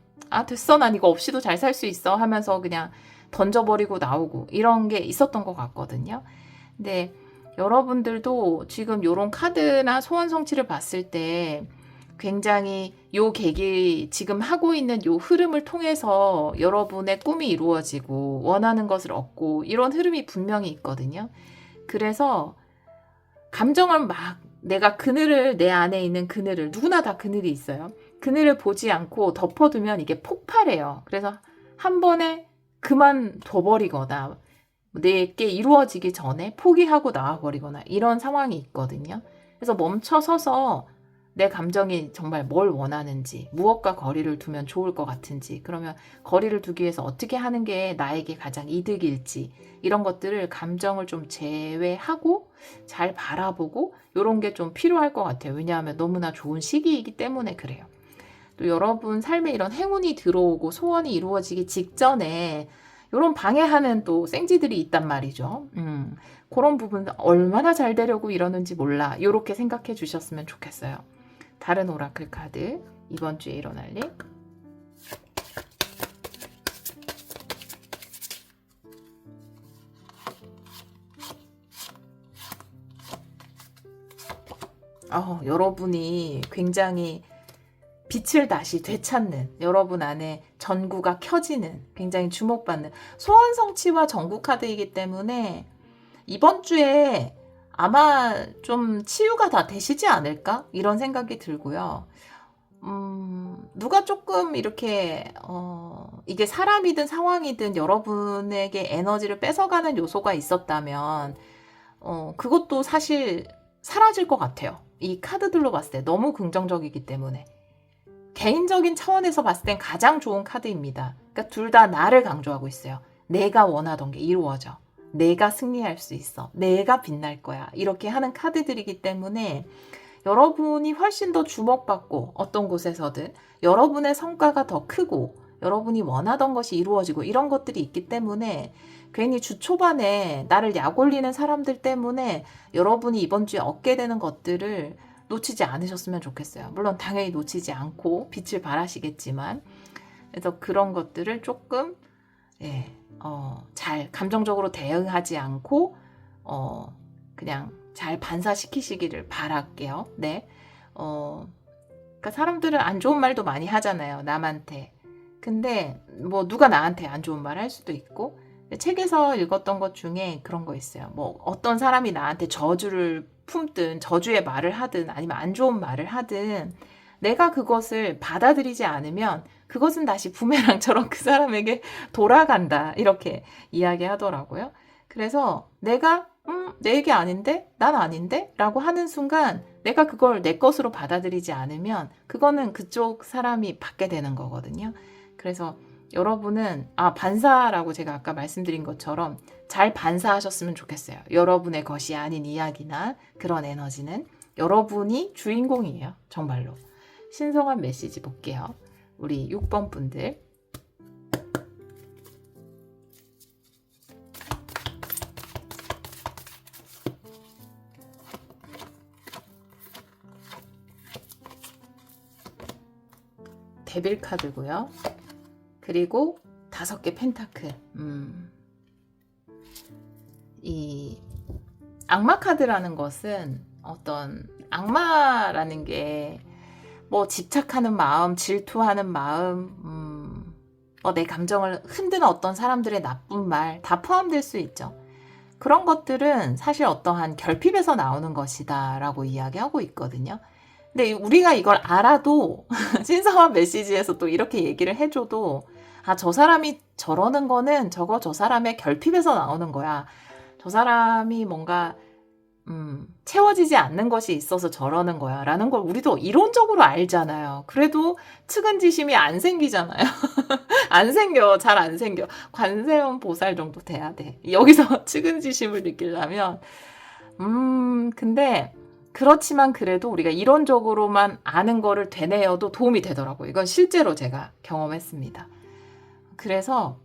됐어 난 이거 없이도 잘 살 수 있어 하면서 그냥 던져버리고 나오고 이런 게 있었던 것 같거든요. 근데 여러분들도 지금 요런 카드나 소원 성취를 봤을 때 굉장히 요 계기 지금 하고 있는 요 흐름을 통해서 여러분의 꿈이 이루어지고 원하는 것을 얻고 이런 흐름이 분명히 있거든요. 그래서 감정을 막 내가 그늘을 내 안에 있는 그늘을 누구나 다 그늘이 있어요. 그늘을 보지 않고 덮어두면 이게 폭발해요. 그래서 한 번에 그만둬버리거나 내게 이루어지기 전에 포기하고 나와버리거나 이런 상황이 있거든요. 그래서 멈춰서서 내 감정이 정말 뭘 원하는지, 무엇과 거리를 두면 좋을 것 같은지, 그러면 거리를 두기 위해서 어떻게 하는 게 나에게 가장 이득일지, 이런 것들을 감정을 좀 제외하고 잘 바라보고 이런 게 좀 필요할 것 같아요. 왜냐하면 너무나 좋은 시기이기 때문에 그래요. 또 여러분 삶에 이런 행운이 들어오고 소원이 이루어지기 직전에 이런 방해하는 또 생지들이 있단 말이죠. 그런 부분 얼마나 잘 되려고 이러는지 몰라. 이렇게 생각해 주셨으면 좋겠어요. 다른 오라클 카드 이번 주에 일어날 일. 여러분이 굉장히 빛을 다시 되찾는 여러분 안에 전구가 켜지는 굉장히 주목받는 소원 성취와 전구 카드이기 때문에 이번 주에 아마 좀 치유가 다 되시지 않을까? 이런 생각이 들고요. 누가 조금 이렇게 이게 사람이든 상황이든 여러분에게 에너지를 뺏어가는 요소가 있었다면 그것도 사실 사라질 것 같아요. 이 카드들로 봤을 때 너무 긍정적이기 때문에 개인적인 차원에서 봤을 땐 가장 좋은 카드입니다. 그러니까 둘 다 나를 강조하고 있어요. 내가 원하던 게 이루어져. 내가 승리할 수 있어. 내가 빛날 거야. 이렇게 하는 카드들이기 때문에 여러분이 훨씬 더 주목받고 어떤 곳에서든 여러분의 성과가 더 크고 여러분이 원하던 것이 이루어지고 이런 것들이 있기 때문에 괜히 주 초반에 나를 약올리는 사람들 때문에 여러분이 이번 주에 얻게 되는 것들을 놓치지 않으셨으면 좋겠어요. 물론 당연히 놓치지 않고 빛을 발하시겠지만 그래서 그런 것들을 조금 잘 감정적으로 대응하지 않고 그냥 잘 반사시키시기를 바랄게요. 네. 그러니까 사람들은 안 좋은 말도 많이 하잖아요. 남한테. 근데 뭐 누가 나한테 안 좋은 말 할 수도 있고 책에서 읽었던 것 중에 그런 거 있어요. 뭐 어떤 사람이 나한테 저주를 품든 저주의 말을 하든 아니면 안 좋은 말을 하든 내가 그것을 받아들이지 않으면 그것은 다시 부메랑처럼 그 사람에게 돌아간다. 이렇게 이야기하더라고요. 그래서 내가 내 얘기 아닌데? 난 아닌데? 라고 하는 순간 내가 그걸 내 것으로 받아들이지 않으면 그거는 그쪽 사람이 받게 되는 거거든요. 그래서 여러분은 반사라고 제가 아까 말씀드린 것처럼 잘 반사하셨으면 좋겠어요. 여러분의 것이 아닌 이야기나 그런 에너지는 여러분이 주인공이에요. 정말로. 신성한 메시지 볼게요. 우리 6번 분들. 데빌 카드고요. 그리고 5개 펜타클. 이 악마 카드라는 것은 어떤 악마라는 게 뭐 집착하는 마음, 질투하는 마음, 내 감정을 흔드는 어떤 사람들의 나쁜 말 다 포함될 수 있죠. 그런 것들은 사실 어떠한 결핍에서 나오는 것이다 라고 이야기하고 있거든요. 근데 우리가 이걸 알아도 신성한 메시지에서 또 이렇게 얘기를 해줘도 저 사람이 저러는 거는 저 사람의 결핍에서 나오는 거야. 저 사람이 뭔가 채워지지 않는 것이 있어서 저러는 거야 라는 걸 우리도 이론적으로 알잖아요. 그래도 측은지심이 안 생기잖아요. 안 생겨. 잘 안 생겨. 관세음 보살 정도 돼야 돼. 여기서 측은지심을 느끼려면 근데 그렇지만 그래도 우리가 이론적으로만 아는 거를 되뇌어도 도움이 되더라고요. 이건 실제로 제가 경험했습니다. 그래서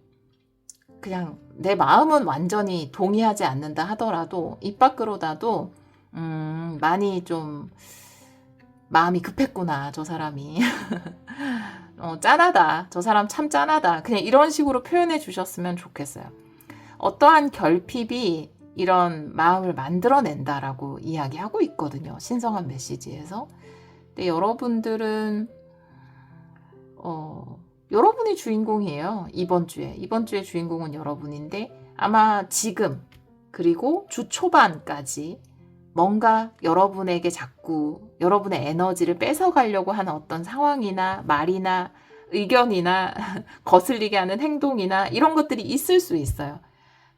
그냥 내 마음은 완전히 동의하지 않는다 하더라도 입 밖으로라도 많이 좀 마음이 급했구나 저 사람이 짠하다 저 사람 참 짠하다 그냥 이런 식으로 표현해 주셨으면 좋겠어요. 어떠한 결핍이 이런 마음을 만들어낸다라고 이야기하고 있거든요. 신성한 메시지에서. 근데 여러분들은 여러분이 주인공이에요. 이번 주의 주인공은 여러분인데 아마 지금 그리고 주 초반까지 뭔가 여러분에게 자꾸 여러분의 에너지를 뺏어가려고 하는 어떤 상황이나 말이나 의견이나 거슬리게 하는 행동이나 이런 것들이 있을 수 있어요.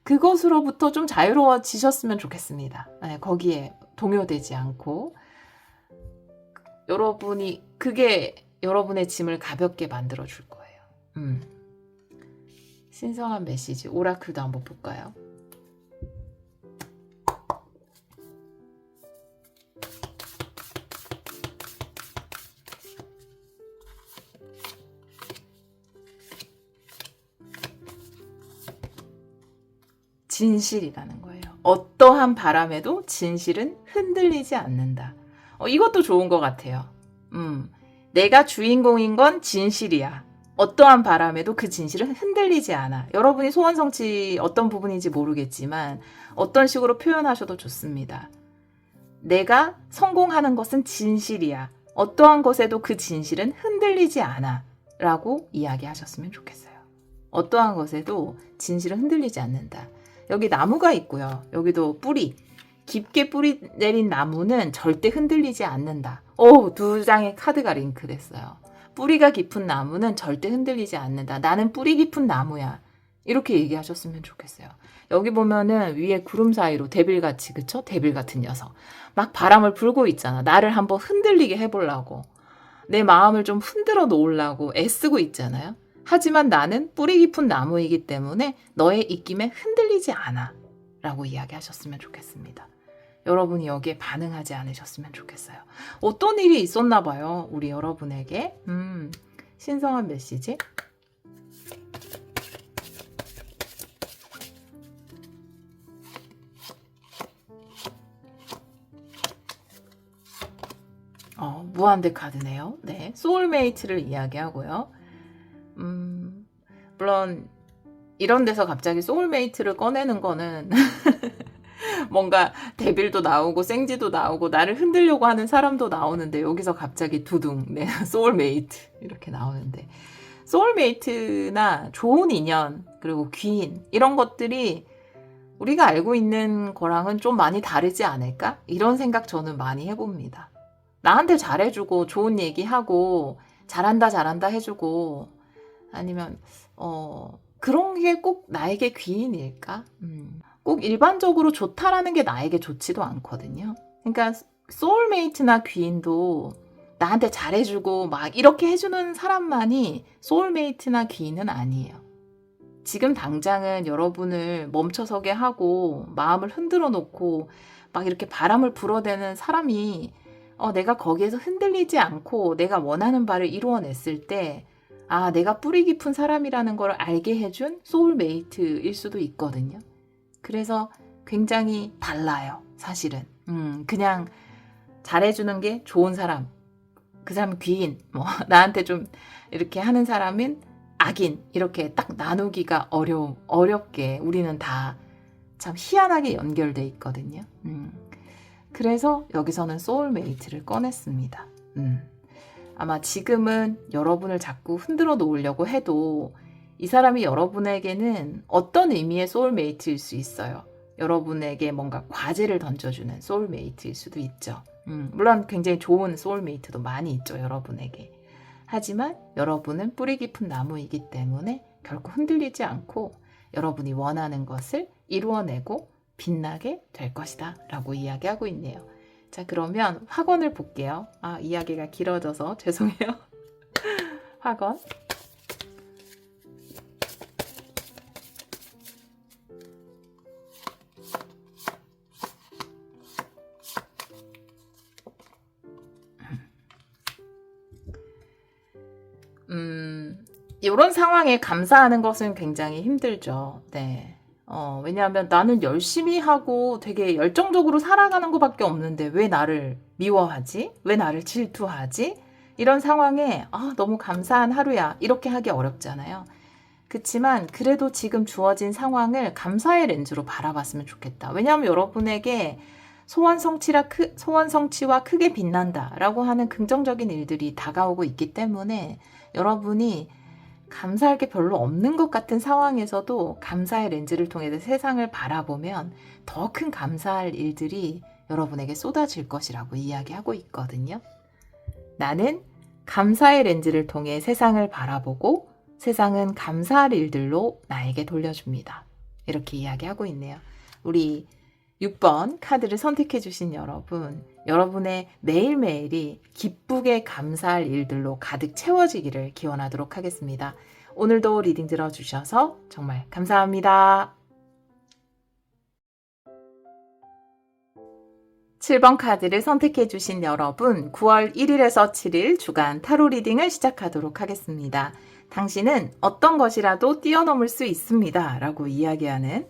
그것으로부터 좀 자유로워지셨으면 좋겠습니다. 네, 거기에 동요되지 않고 그게 여러분의 짐을 가볍게 만들어 줄 거예요. 신성한 메시지 오라클도 한번 볼까요? 진실이라는 거예요. 어떠한 바람에도 진실은 흔들리지 않는다. 이것도 좋은 것 같아요. 내가 주인공인 건 진실이야. 어떠한 바람에도 그 진실은 흔들리지 않아. 여러분이 소원 성취 어떤 부분인지 모르겠지만 어떤 식으로 표현하셔도 좋습니다. 내가 성공하는 것은 진실이야. 어떠한 것에도 그 진실은 흔들리지 않아. 라고 이야기하셨으면 좋겠어요. 어떠한 것에도 진실은 흔들리지 않는다. 여기 나무가 있고요. 여기도 뿌리. 깊게 뿌리 내린 나무는 절대 흔들리지 않는다. 2장의 카드가 링크됐어요. 뿌리가 깊은 나무는 절대 흔들리지 않는다. 나는 뿌리 깊은 나무야. 이렇게 얘기하셨으면 좋겠어요. 여기 보면은 위에 구름 사이로 데빌같이 그쵸? 데빌 같은 녀석. 막 바람을 불고 있잖아. 나를 한번 흔들리게 해보려고. 내 마음을 좀 흔들어 놓으려고 애쓰고 있잖아요. 하지만 나는 뿌리 깊은 나무이기 때문에 너의 입김에 흔들리지 않아. 라고 이야기하셨으면 좋겠습니다. 여러분이 여기에 반응하지 않으셨으면 좋겠어요. 어떤 일이 있었나 봐요. 우리 여러분에게. 신성한 메시지. 무한대 카드네요. 네, 소울메이트를 이야기하고요. 물론 이런 데서 갑자기 소울메이트를 꺼내는 거는 뭔가 데빌도 나오고 생지도 나오고 나를 흔들려고 하는 사람도 나오는데 여기서 갑자기 두둥 네, 소울메이트 이렇게 나오는데 소울메이트나 좋은 인연 그리고 귀인 이런 것들이 우리가 알고 있는 거랑은 좀 많이 다르지 않을까? 이런 생각 저는 많이 해봅니다. 나한테 잘해주고 좋은 얘기하고 잘한다 잘한다 해주고 아니면 그런 게 꼭 나에게 귀인일까? 꼭 일반적으로 좋다라는 게 나에게 좋지도 않거든요. 그러니까 소울메이트나 귀인도 나한테 잘해주고 막 이렇게 해주는 사람만이 소울메이트나 귀인은 아니에요. 지금 당장은 여러분을 멈춰서게 하고 마음을 흔들어 놓고 막 이렇게 바람을 불어대는 사람이 내가 거기에서 흔들리지 않고 내가 원하는 바를 이루어냈을 때 내가 뿌리 깊은 사람이라는 걸 알게 해준 소울메이트일 수도 있거든요. 그래서 굉장히 달라요, 사실은. 그냥 잘해주는 게 좋은 사람, 그 사람 귀인, 나한테 좀 이렇게 하는 사람은 악인, 이렇게 딱 나누기가 어렵게 우리는 다 참 희한하게 연결돼 있거든요. 그래서 여기서는 소울메이트를 꺼냈습니다. 아마 지금은 여러분을 자꾸 흔들어 놓으려고 해도 이 사람이 여러분에게는 어떤 의미의 소울메이트일 수 있어요. 여러분에게 뭔가 과제를 던져주는 소울메이트일 수도 있죠. 물론 굉장히 좋은 소울메이트도 많이 있죠, 여러분에게. 하지만 여러분은 뿌리 깊은 나무이기 때문에 결코 흔들리지 않고 여러분이 원하는 것을 이루어내고 빛나게 될 것이다 라고 이야기하고 있네요. 자, 그러면 확언을 볼게요. 이야기가 길어져서 죄송해요. 확언. 이런 상황에 감사하는 것은 굉장히 힘들죠. 네. 왜냐하면 나는 열심히 하고 되게 열정적으로 살아가는 것밖에 없는데 왜 나를 미워하지? 왜 나를 질투하지? 이런 상황에 너무 감사한 하루야. 이렇게 하기 어렵잖아요. 그치만 그래도 지금 주어진 상황을 감사의 렌즈로 바라봤으면 좋겠다. 왜냐하면 여러분에게 소원 성취와 크게 빛난다라고 하는 긍정적인 일들이 다가오고 있기 때문에 여러분이 감사할 게 별로 없는 것 같은 상황에서도 감사의 렌즈를 통해서 세상을 바라보면 더 큰 감사할 일들이 여러분에게 쏟아질 것이라고 이야기하고 있거든요. 나는 감사의 렌즈를 통해 세상을 바라보고 세상은 감사할 일들로 나에게 돌려줍니다. 이렇게 이야기하고 있네요. 우리 6번 카드를 선택해 주신 여러분, 여러분의 매일매일이 기쁘게 감사할 일들로 가득 채워지기를 기원하도록 하겠습니다. 오늘도 리딩 들어주셔서 정말 감사합니다. 7번 카드를 선택해 주신 여러분, 9월 1일에서 7일 주간 타로 리딩을 시작하도록 하겠습니다. 당신은 어떤 것이라도 뛰어넘을 수 있습니다. 라고 이야기하는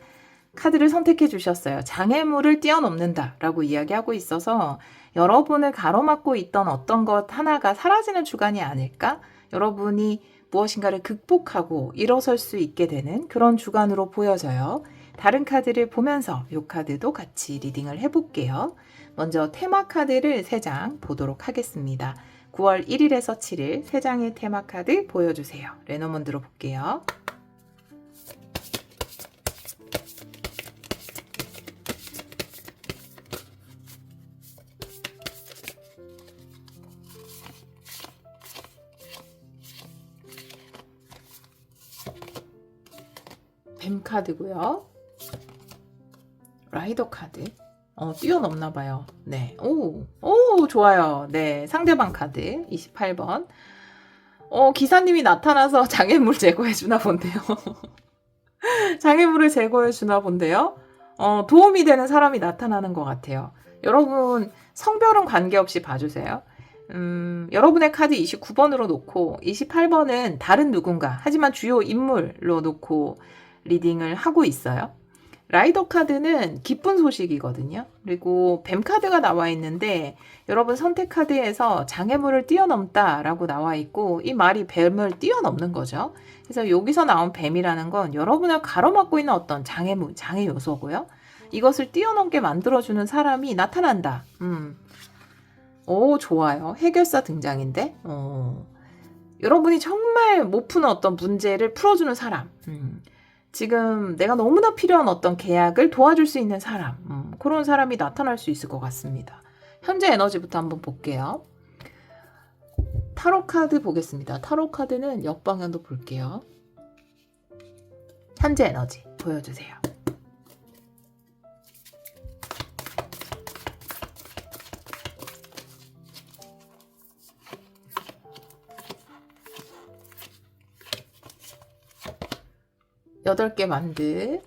카드를 선택해 주셨어요. 장애물을 뛰어넘는다 라고 이야기하고 있어서 여러분을 가로막고 있던 어떤 것 하나가 사라지는 주간이 아닐까? 여러분이 무엇인가를 극복하고 일어설 수 있게 되는 그런 주간으로 보여져요. 다른 카드를 보면서 이 카드도 같이 리딩을 해볼게요. 먼저 테마 카드를 3장 보도록 하겠습니다. 9월 1일에서 7일 3장의 테마 카드 보여주세요. 레노먼 들어볼게요. 뱀 카드고요. 라이더 카드. 뛰어넘나 봐요. 네. 오, 좋아요. 네. 상대방 카드 28번. 기사님이 나타나서 장애물 제거해 주나 본데요. 장애물을 제거해 주나 본데요. 도움이 되는 사람이 나타나는 것 같아요. 여러분, 성별은 관계없이 봐주세요. 여러분의 카드 29번으로 놓고 28번은 다른 누군가, 하지만 주요 인물로 놓고 리딩을 하고 있어요. 라이더 카드는 기쁜 소식이거든요. 그리고 뱀 카드가 나와 있는데 여러분 선택 카드에서 장애물을 뛰어넘다 라고 나와 있고 이 말이 뱀을 뛰어넘는 거죠. 그래서 여기서 나온 뱀이라는 건 여러분을 가로막고 있는 어떤 장애 요소고요. 이것을 뛰어넘게 만들어주는 사람이 나타난다. 오, 좋아요. 해결사 등장인데 여러분이 정말 못 푸는 어떤 문제를 풀어주는 사람. 지금 내가 너무나 필요한 어떤 계약을 도와줄 수 있는 사람, 그런 사람이 나타날 수 있을 것 같습니다. 현재 에너지부터 한번 볼게요. 타로 카드 보겠습니다. 타로 카드는 역방향도 볼게요. 현재 에너지 보여주세요. 여덟 개 만드,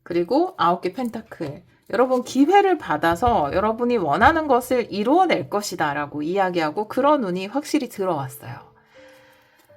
그리고 9개 펜타클. 여러분 기회를 받아서 여러분이 원하는 것을 이루어낼 것이다 라고 이야기하고 그런 운이 확실히 들어왔어요.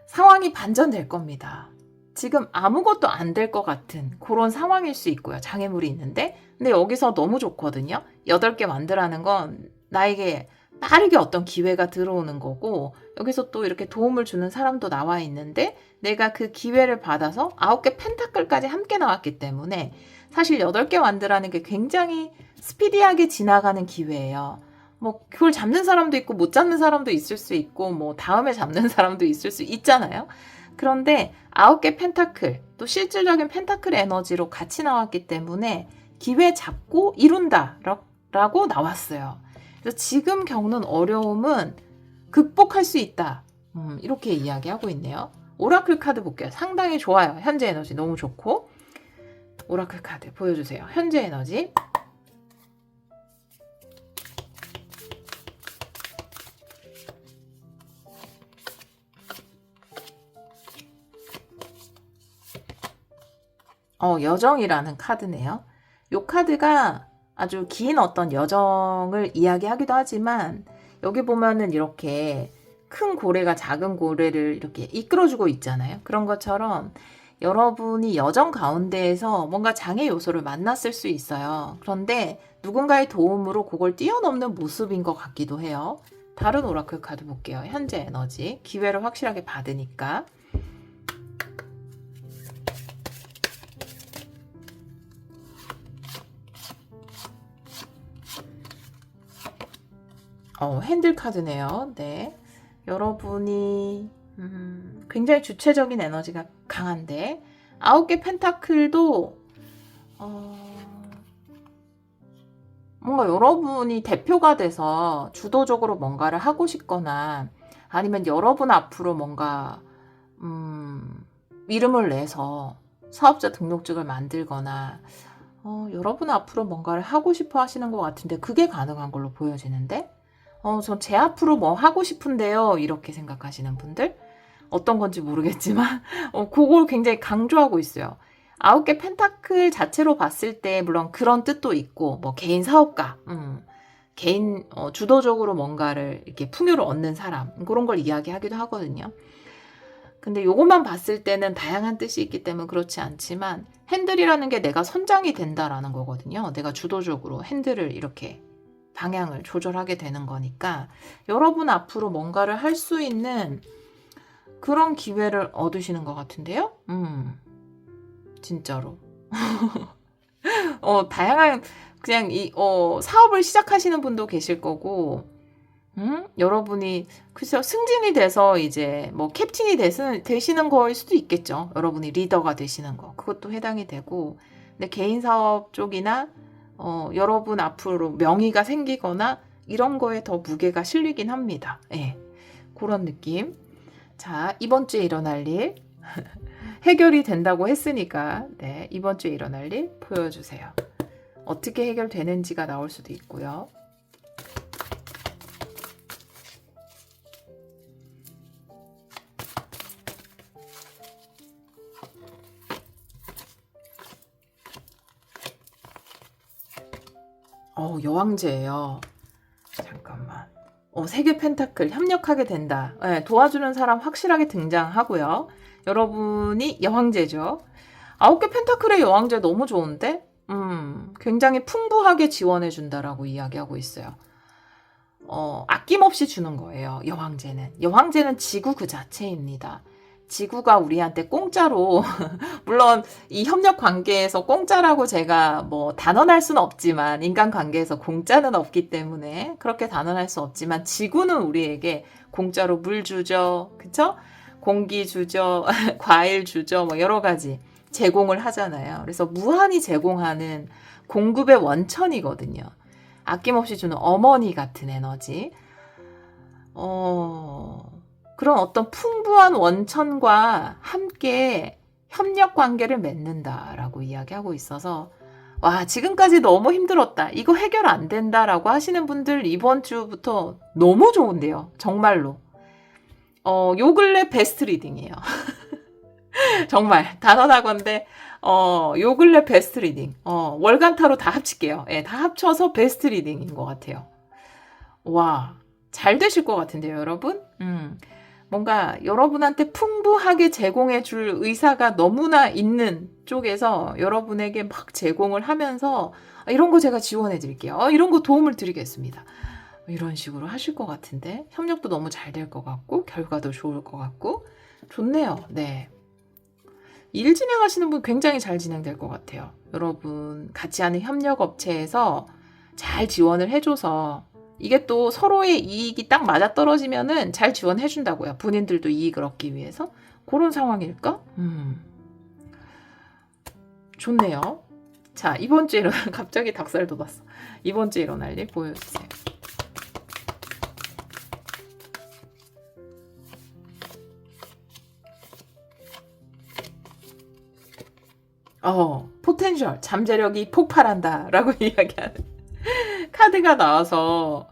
상황이 반전될 겁니다. 지금 아무것도 안 될 것 같은 그런 상황일 수 있고요. 장애물이 있는데. 근데 여기서 너무 좋거든요. 8개 만드라는 건 나에게 빠르게 어떤 기회가 들어오는 거고, 여기서 또 이렇게 도움을 주는 사람도 나와 있는데 내가 그 기회를 받아서 9개 펜타클까지 함께 나왔기 때문에 사실 8개 만드라는 게 굉장히 스피디하게 지나가는 기회예요. 뭐 그걸 잡는 사람도 있고 못 잡는 사람도 있을 수 있고 뭐 다음에 잡는 사람도 있을 수 있잖아요. 그런데 9개 펜타클, 또 실질적인 펜타클 에너지로 같이 나왔기 때문에 기회 잡고 이룬다 라고 나왔어요. 그래서 지금 겪는 어려움은 극복할 수 있다. 이렇게 이야기하고 있네요. 오라클 카드 볼게요. 상당히 좋아요. 현재 에너지 너무 좋고. 오라클 카드 보여주세요. 현재 에너지. 여정이라는 카드네요. 이 카드가 아주 긴 어떤 여정을 이야기하기도 하지만 여기 보면은 이렇게 큰 고래가 작은 고래를 이렇게 이끌어주고 있잖아요. 그런 것처럼 여러분이 여정 가운데에서 뭔가 장애 요소를 만났을 수 있어요. 그런데 누군가의 도움으로 그걸 뛰어넘는 모습인 것 같기도 해요. 다른 오라클 카드 볼게요. 현재 에너지. 기회를 확실하게 받으니까. 핸들 카드네요. 네. 여러분이 굉장히 주체적인 에너지가 강한데 9개 펜타클도 뭔가 여러분이 대표가 돼서 주도적으로 뭔가를 하고 싶거나 아니면 여러분 앞으로 뭔가 이름을 내서 사업자 등록증을 만들거나 여러분 앞으로 뭔가를 하고 싶어 하시는 것 같은데 그게 가능한 걸로 보여지는데 전 제 앞으로 뭐 하고 싶은데요. 이렇게 생각하시는 분들 어떤 건지 모르겠지만 그걸 굉장히 강조하고 있어요. 9개 펜타클 자체로 봤을 때 물론 그런 뜻도 있고 뭐 개인 사업가, 개인 주도적으로 뭔가를 이렇게 풍요를 얻는 사람 그런 걸 이야기하기도 하거든요. 근데 요것만 봤을 때는 다양한 뜻이 있기 때문에 그렇지 않지만 핸들이라는 게 내가 선장이 된다라는 거거든요. 내가 주도적으로 핸들을 이렇게 방향을 조절하게 되는 거니까 여러분 앞으로 뭔가를 할 수 있는 그런 기회를 얻으시는 것 같은데요. 진짜로. 다양한 그냥 사업을 시작하시는 분도 계실 거고, 여러분이 글쎄요 승진이 돼서 이제 뭐 캡틴이 되시는 거일 수도 있겠죠. 여러분이 리더가 되시는 거 그것도 해당이 되고, 근데 개인 사업 쪽이나 여러분 앞으로 명의가 생기거나 이런 거에 더 무게가 실리긴 합니다. 예, 그런 느낌. 자, 이번 주에 일어날 일 해결이 된다고 했으니까 네, 이번 주에 일어날 일 보여주세요. 어떻게 해결되는지가 나올 수도 있고요. 여왕제예요. 잠깐만. 3개 펜타클 협력하게 된다. 네, 도와주는 사람 확실하게 등장하고요. 여러분이 여왕제죠. 9개 펜타클의 여왕제 너무 좋은데? 굉장히 풍부하게 지원해 준다라고 이야기하고 있어요. 아낌없이 주는 거예요. 여왕제는 지구 그 자체입니다. 지구가 우리한테 공짜로 물론 이 협력 관계에서 공짜라고 제가 뭐 단언할 수는 없지만 인간 관계에서 공짜는 없기 때문에 그렇게 단언할 수 없지만 지구는 우리에게 공짜로 물 주죠. 그쵸? 공기 주죠. 과일 주죠. 뭐 여러 가지 제공을 하잖아요. 그래서 무한히 제공하는 공급의 원천이거든요. 아낌없이 주는 어머니 같은 에너지. 그런 어떤 풍부한 원천과 함께 협력 관계를 맺는다라고 이야기하고 있어서 와, 지금까지 너무 힘들었다. 이거 해결 안 된다라고 하시는 분들 이번 주부터 너무 좋은데요. 정말로. 요 근래 베스트 리딩이에요. 정말 단언하건대 요 근래 베스트 리딩. 월간 타로 다 합칠게요. 예, 다 합쳐서 베스트 리딩인 것 같아요. 와, 잘 되실 것 같은데요, 여러분? 뭔가 여러분한테 풍부하게 제공해 줄 의사가 너무나 있는 쪽에서 여러분에게 막 제공을 하면서 이런 거 제가 지원해 드릴게요. 이런 거 도움을 드리겠습니다. 이런 식으로 하실 것 같은데 협력도 너무 잘 될 것 같고 결과도 좋을 것 같고 좋네요. 네. 일 진행하시는 분 굉장히 잘 진행될 것 같아요. 여러분 같이 하는 협력 업체에서 잘 지원을 해줘서 이게 또 서로의 이익이 딱 맞아떨어지면은 잘 지원해 준다고요. 본인들도 이익을 얻기 위해서. 그런 상황일까? 좋네요. 자, 이번 주에 갑자기 닭살 돋았어. 이번 주에 일어날 일 보여주세요. 포텐셜, 잠재력이 폭발한다 라고 이야기하는 카드가 나와서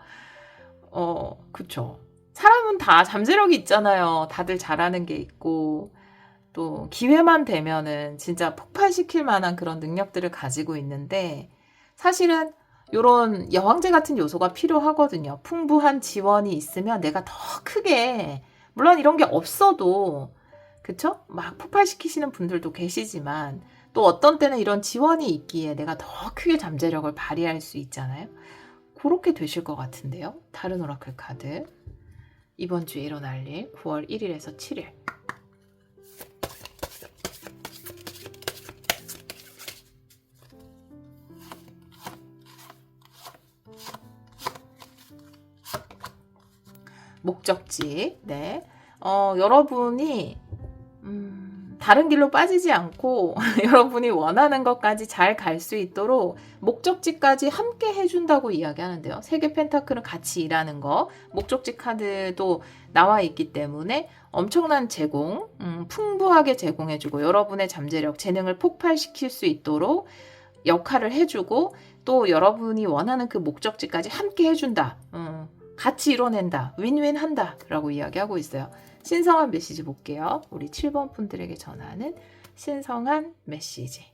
그쵸. 사람은 다 잠재력이 있잖아요. 다들 잘하는 게 있고 또 기회만 되면은 진짜 폭발시킬 만한 그런 능력들을 가지고 있는데 사실은 요런 여왕제 같은 요소가 필요하거든요. 풍부한 지원이 있으면 내가 더 크게 물론 이런 게 없어도 그쵸? 막 폭발시키시는 분들도 계시지만 또 어떤 때는 이런 지원이 있기에 내가 더 크게 잠재력을 발휘할 수 있잖아요. 그렇게 되실 것 같은데요. 다른 오라클 카드. 이번 주에 일어날 일 9월 1일에서 7일. 목적지. 네. 여러분이 다른 길로 빠지지 않고 여러분이 원하는 것까지 잘 갈 수 있도록 목적지까지 함께 해준다고 이야기하는데요. 세계 펜타클은 같이 일하는 거, 목적지 카드도 나와 있기 때문에 엄청난 제공, 풍부하게 제공해주고 여러분의 잠재력, 재능을 폭발시킬 수 있도록 역할을 해주고 또 여러분이 원하는 그 목적지까지 함께 해준다. 같이 이뤄낸다. 윈윈 한다. 라고 이야기하고 있어요. 신성한 메시지 볼게요. 우리 7번 분들에게 전하는 신성한 메시지.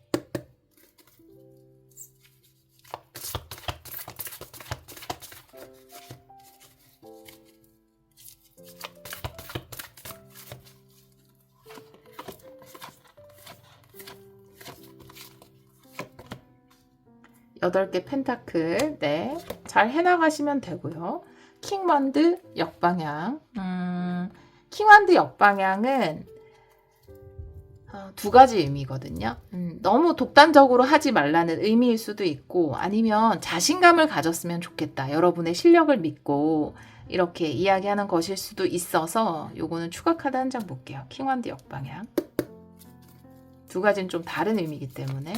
여덟 개 펜타클, 네, 잘 해나가시면 되고요. 킹완드 역방향. 킹완드 역방향은 두 가지 의미거든요. 너무 독단적으로 하지 말라는 의미일 수도 있고 아니면 자신감을 가졌으면 좋겠다. 여러분의 실력을 믿고 이렇게 이야기하는 것일 수도 있어서 요거는 추가 카드 한 장 볼게요. 킹완드 역방향. 두 가지는 좀 다른 의미이기 때문에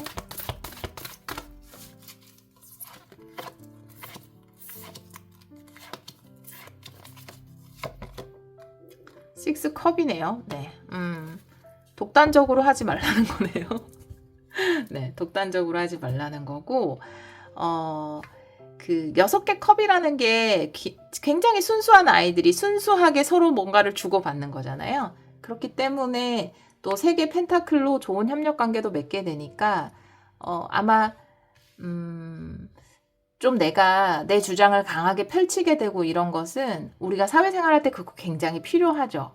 식스 컵이네요. 네. 독단적으로 하지 말라는 거네요. 네, 독단적으로 하지 말라는 거고, 그 6개 컵이라는 게 굉장히 순수한 아이들이 순수하게 서로 뭔가를 주고받는 거잖아요. 그렇기 때문에 또 3개 펜타클로 좋은 협력 관계도 맺게 되니까, 아마, 좀 내가 내 주장을 강하게 펼치게 되고 이런 것은 우리가 사회생활할 때 그거 굉장히 필요하죠.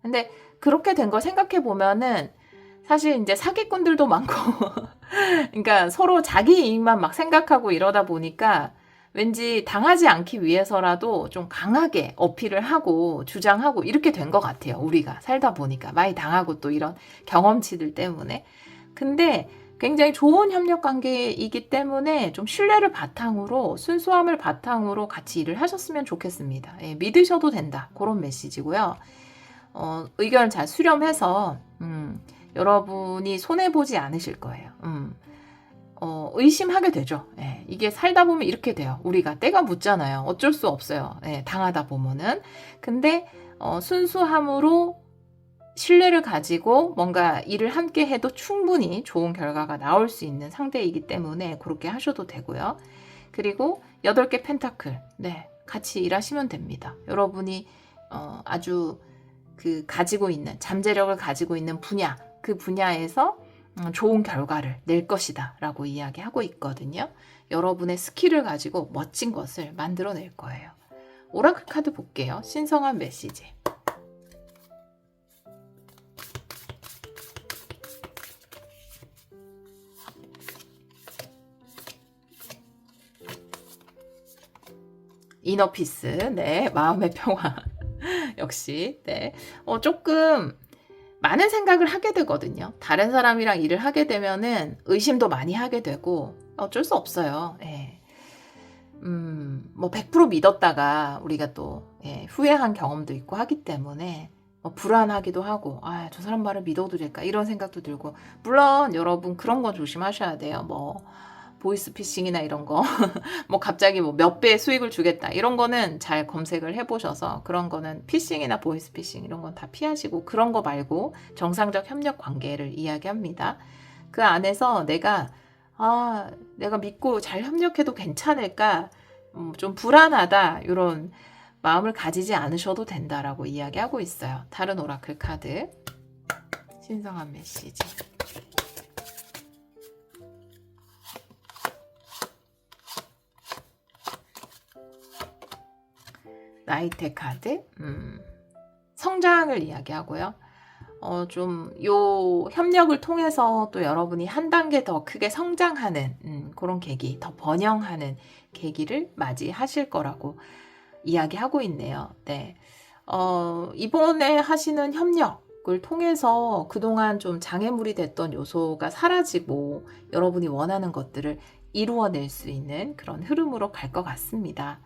근데 그렇게 된 걸 생각해 보면은 사실 이제 사기꾼들도 많고 그러니까 서로 자기 이익만 막 생각하고 이러다 보니까 왠지 당하지 않기 위해서라도 좀 강하게 어필을 하고 주장하고 이렇게 된 것 같아요. 우리가 살다 보니까 많이 당하고 또 이런 경험치들 때문에. 근데 굉장히 좋은 협력 관계이기 때문에 좀 신뢰를 바탕으로 순수함을 바탕으로 같이 일을 하셨으면 좋겠습니다. 예, 믿으셔도 된다. 그런 메시지고요. 의견을 잘 수렴해서 여러분이 손해보지 않으실 거예요. 의심하게 되죠. 예, 이게 살다 보면 이렇게 돼요. 우리가 때가 묻잖아요. 어쩔 수 없어요. 예, 당하다 보면은. 근데 순수함으로 신뢰를 가지고 뭔가 일을 함께 해도 충분히 좋은 결과가 나올 수 있는 상대이기 때문에 그렇게 하셔도 되고요. 그리고 8개 펜타클. 네, 같이 일하시면 됩니다. 여러분이 아주 가지고 있는 잠재력을 가지고 있는 분야, 그 분야에서 좋은 결과를 낼 것이다 라고 이야기하고 있거든요. 여러분의 스킬을 가지고 멋진 것을 만들어낼 거예요. 오라클 카드 볼게요. 신성한 메시지. 이너피스, 네, 마음의 평화. 역시, 네. 조금 많은 생각을 하게 되거든요. 다른 사람이랑 일을 하게 되면은 의심도 많이 하게 되고 어쩔 수 없어요. 예. 뭐 100% 믿었다가 우리가 또 후회한 경험도 있고 하기 때문에 불안하기도 하고 저 사람 말을 믿어도 될까 이런 생각도 들고 물론 여러분 그런 건 조심하셔야 돼요. 뭐 보이스피싱이나 이런 거 뭐 갑자기 뭐 몇 배의 수익을 주겠다 이런 거는 잘 검색을 해보셔서 그런 거는 피싱이나 보이스피싱 이런 건 다 피하시고 그런 거 말고 정상적 협력 관계를 이야기합니다. 그 안에서 내가 믿고 잘 협력해도 괜찮을까 좀 불안하다 이런 마음을 가지지 않으셔도 된다라고 이야기하고 있어요. 다른 오라클 카드 신성한 메시지. 나이테 카드, 성장을 이야기하고요. 좀 요 협력을 통해서 또 여러분이 한 단계 더 크게 성장하는 그런 계기, 더 번영하는 계기를 맞이하실 거라고 이야기하고 있네요. 네. 이번에 하시는 협력을 통해서 그동안 좀 장애물이 됐던 요소가 사라지고 여러분이 원하는 것들을 이루어낼 수 있는 그런 흐름으로 갈 것 같습니다.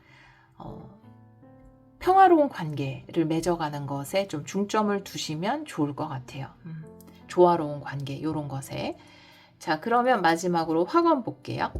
평화로운 관계를 맺어가는 것에 좀 중점을 두시면 좋을 것 같아요. 조화로운 관계 이런 것에. 자, 그러면 마지막으로 화관 볼게요.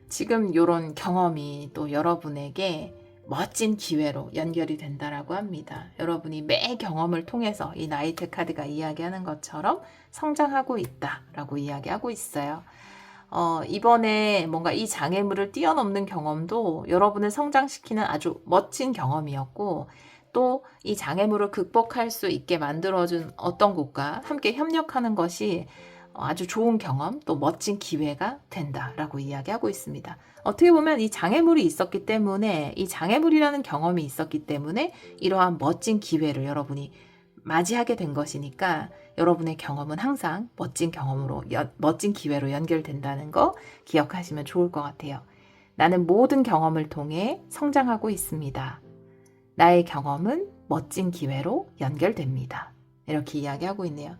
지금 이런 경험이 또 여러분에게 멋진 기회로 연결이 된다라고 합니다. 여러분이 매 경험을 통해서 이 나이트 카드가 이야기하는 것처럼 성장하고 있다라고 이야기하고 있어요. 이번에 뭔가 이 장애물을 뛰어넘는 경험도 여러분을 성장시키는 아주 멋진 경험이었고 또 이 장애물을 극복할 수 있게 만들어준 어떤 곳과 함께 협력하는 것이 아주 좋은 경험 또 멋진 기회가 된다라고 이야기하고 있습니다. 어떻게 보면 이 장애물이 있었기 때문에 이 장애물이라는 경험이 있었기 때문에 이러한 멋진 기회를 여러분이 맞이하게 된 것이니까 여러분의 경험은 항상 멋진 경험으로 멋진 기회로 연결된다는 거 기억하시면 좋을 것 같아요. 나는 모든 경험을 통해 성장하고 있습니다. 나의 경험은 멋진 기회로 연결됩니다. 이렇게 이야기하고 있네요.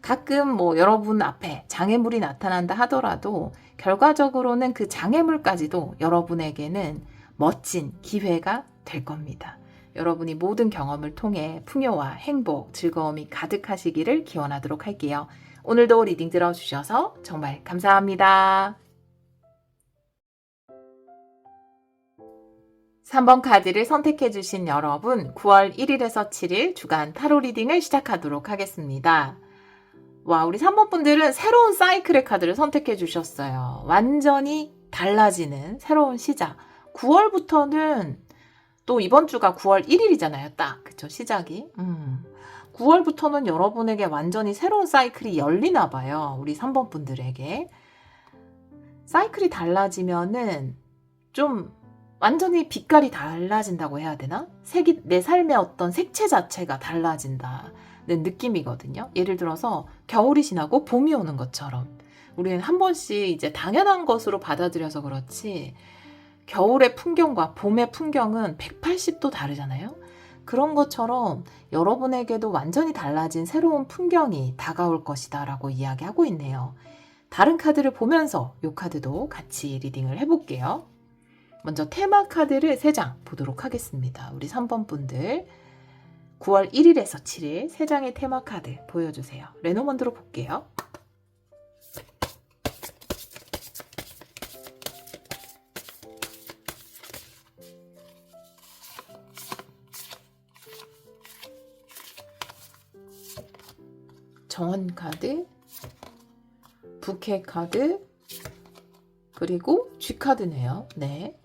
가끔 뭐 여러분 앞에 장애물이 나타난다 하더라도 결과적으로는 그 장애물까지도 여러분에게는 멋진 기회가 될 겁니다. 여러분이 모든 경험을 통해 풍요와 행복, 즐거움이 가득하시기를 기원하도록 할게요. 오늘도 리딩 들어주셔서 정말 감사합니다. 3번 카드를 선택해주신 여러분, 9월 1일에서 7일 주간 타로 리딩을 시작하도록 하겠습니다. 와, 우리 3번 분들은 새로운 사이클의 카드를 선택해 주셨어요. 완전히 달라지는 새로운 시작. 9월부터는 또 이번 주가 9월 1일이잖아요. 딱. 그쵸. 시작이. 9월부터는 여러분에게 완전히 새로운 사이클이 열리나 봐요. 우리 3번 분들에게. 사이클이 달라지면은 좀 완전히 빛깔이 달라진다고 해야 되나? 내 삶의 어떤 색채 자체가 달라진다. 느낌이거든요. 예를 들어서 겨울이 지나고 봄이 오는 것처럼 우리는 한 번씩 이제 당연한 것으로 받아들여서 그렇지 겨울의 풍경과 봄의 풍경은 180도 다르잖아요. 그런 것처럼 여러분에게도 완전히 달라진 새로운 풍경이 다가올 것이다 라고 이야기하고 있네요. 다른 카드를 보면서 이 카드도 같이 리딩을 해볼게요. 먼저 테마 카드를 3장 보도록 하겠습니다. 우리 3번 분들 9월 1일에서 7일 3장의 테마 카드 보여주세요. 레노먼드로 볼게요. 정원 카드, 부캐 카드, 그리고 G 카드네요. 네.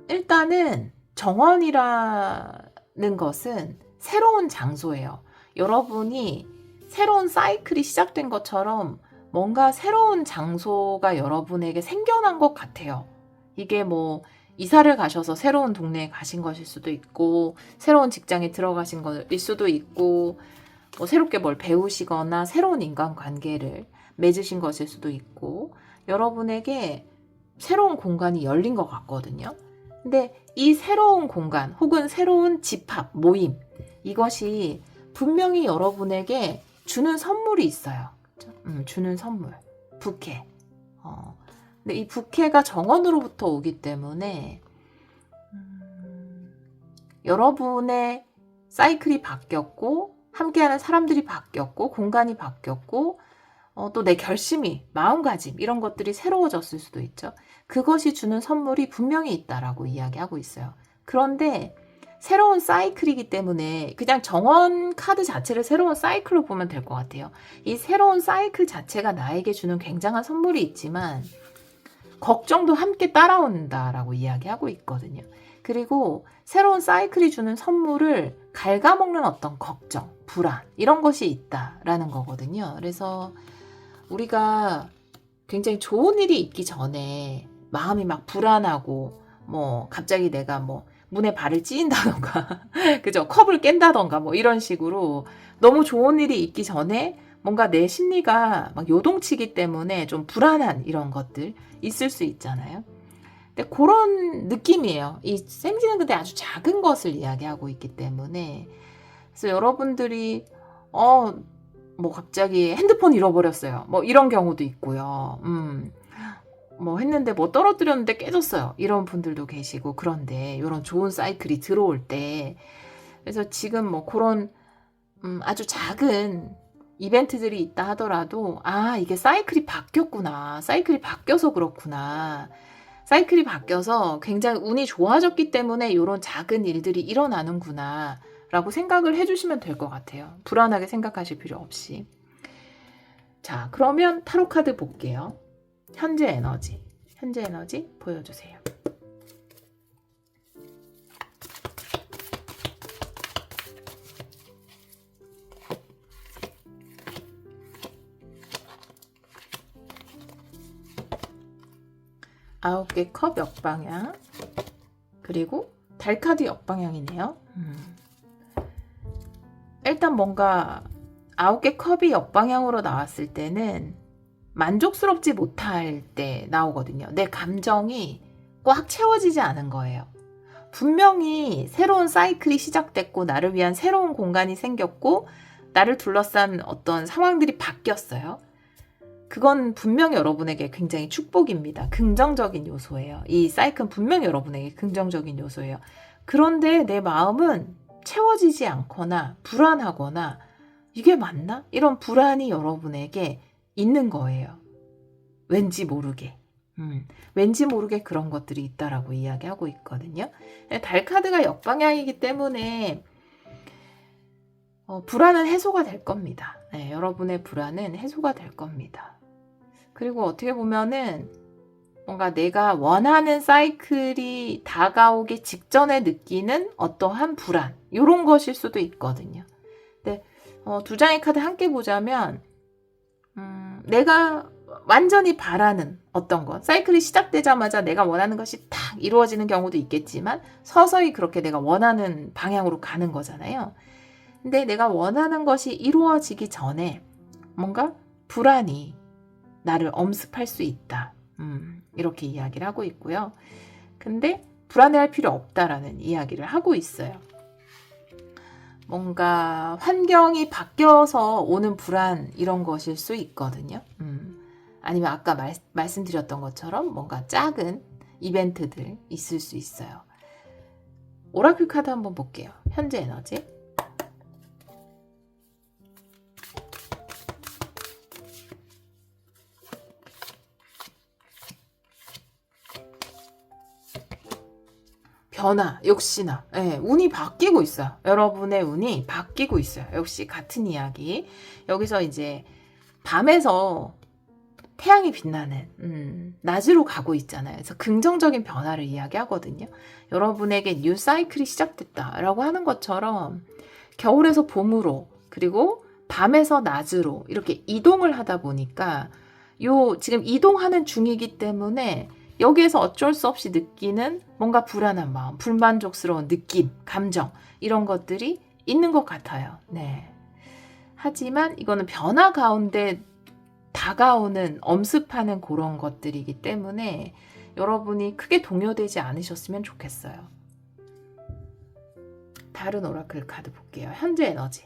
일단은 정원이라는 것은 새로운 장소예요. 여러분이 새로운 사이클이 시작된 것처럼 뭔가 새로운 장소가 여러분에게 생겨난 것 같아요. 이게 뭐 이사를 가셔서 새로운 동네에 가신 것일 수도 있고, 새로운 직장에 들어가신 것일 수도 있고, 뭐 새롭게 뭘 배우시거나 새로운 인간관계를 맺으신 것일 수도 있고, 여러분에게 새로운 공간이 열린 것 같거든요. 근데 이 새로운 공간 혹은 새로운 집합, 모임, 이것이 분명히 여러분에게 주는 선물이 있어요. 주는 선물, 부캐. 근데 이 부캐가 정원으로부터 오기 때문에 여러분의 사이클이 바뀌었고, 함께하는 사람들이 바뀌었고, 공간이 바뀌었고, 또 내 결심이, 마음가짐 이런 것들이 새로워졌을 수도 있죠. 그것이 주는 선물이 분명히 있다라고 이야기하고 있어요. 그런데 새로운 사이클이기 때문에 그냥 정원 카드 자체를 새로운 사이클로 보면 될 것 같아요. 이 새로운 사이클 자체가 나에게 주는 굉장한 선물이 있지만 걱정도 함께 따라온다라고 이야기하고 있거든요. 그리고 새로운 사이클이 주는 선물을 갉아먹는 어떤 걱정, 불안 이런 것이 있다라는 거거든요. 그래서 우리가 굉장히 좋은 일이 있기 전에 마음이 막 불안하고 뭐 갑자기 내가 뭐 문에 발을 찧인다던가 그죠? 컵을 깬다던가 뭐 이런 식으로 너무 좋은 일이 있기 전에 뭔가 내 심리가 막 요동치기 때문에 좀 불안한 이런 것들 있을 수 있잖아요. 근데 그런 느낌이에요. 이 샘지는 근데 아주 작은 것을 이야기하고 있기 때문에, 그래서 여러분들이 뭐 갑자기 핸드폰 잃어버렸어요. 뭐 이런 경우도 있고요. 뭐 했는데 뭐 떨어뜨렸는데 깨졌어요. 이런 분들도 계시고, 그런데 이런 좋은 사이클이 들어올 때, 그래서 지금 뭐 그런 아주 작은 이벤트들이 있다 하더라도 이게 사이클이 바뀌었구나. 사이클이 바뀌어서 그렇구나. 사이클이 바뀌어서 굉장히 운이 좋아졌기 때문에 이런 작은 일들이 일어나는구나 라고 생각을 해주시면 될 것 같아요. 불안하게 생각하실 필요 없이. 자, 그러면 타로 카드 볼게요. 현재 에너지 보여주세요. 아홉 개 컵 역방향, 그리고 달 카드 역방향이네요. 일단 뭔가 9개 컵이 역방향으로 나왔을 때는 만족스럽지 못할 때 나오거든요. 내 감정이 꽉 채워지지 않은 거예요. 분명히 새로운 사이클이 시작됐고, 나를 위한 새로운 공간이 생겼고, 나를 둘러싼 어떤 상황들이 바뀌었어요. 그건 분명히 여러분에게 굉장히 축복입니다. 긍정적인 요소예요. 이 사이클은 분명히 여러분에게 긍정적인 요소예요. 그런데 내 마음은 채워지지 않거나 불안하거나 이게 맞나? 이런 불안이 여러분에게 있는 거예요. 왠지 모르게. 왠지 모르게 그런 것들이 있다라고 이야기하고 있거든요. 달 카드가 역방향이기 때문에 불안은 해소가 될 겁니다. 네, 여러분의 불안은 해소가 될 겁니다. 그리고 어떻게 보면은 뭔가 내가 원하는 사이클이 다가오기 직전에 느끼는 어떠한 불안, 이런 것일 수도 있거든요. 근데 두 장의 카드 함께 보자면 내가 완전히 바라는 어떤 것, 사이클이 시작되자마자 내가 원하는 것이 딱 이루어지는 경우도 있겠지만 서서히 그렇게 내가 원하는 방향으로 가는 거잖아요. 근데 내가 원하는 것이 이루어지기 전에 뭔가 불안이 나를 엄습할 수 있다. 이렇게 이야기를 하고 있고요. 근데 불안해할 필요 없다라는 이야기를 하고 있어요. 뭔가 환경이 바뀌어서 오는 불안 이런 것일 수 있거든요. 아니면 아까 말씀드렸던 것처럼 뭔가 작은 이벤트들 있을 수 있어요. 오라클 카드 한번 볼게요. 현재 에너지. 변화, 역시나 운이 바뀌고 있어요. 여러분의 운이 바뀌고 있어요. 역시 같은 이야기. 여기서 이제 밤에서 태양이 빛나는 낮으로 가고 있잖아요. 그래서 긍정적인 변화를 이야기하거든요. 여러분에게 뉴 사이클이 시작됐다라고 하는 것처럼 겨울에서 봄으로 그리고 밤에서 낮으로 이렇게 이동을 하다 보니까 지금 이동하는 중이기 때문에 여기에서 어쩔 수 없이 느끼는 뭔가 불안한 마음, 불만족스러운 느낌, 감정 이런 것들이 있는 것 같아요. 네. 하지만 이거는 변화 가운데 다가오는 엄습하는 그런 것들이기 때문에 여러분이 크게 동요되지 않으셨으면 좋겠어요. 다른 오라클 카드 볼게요. 현재 에너지.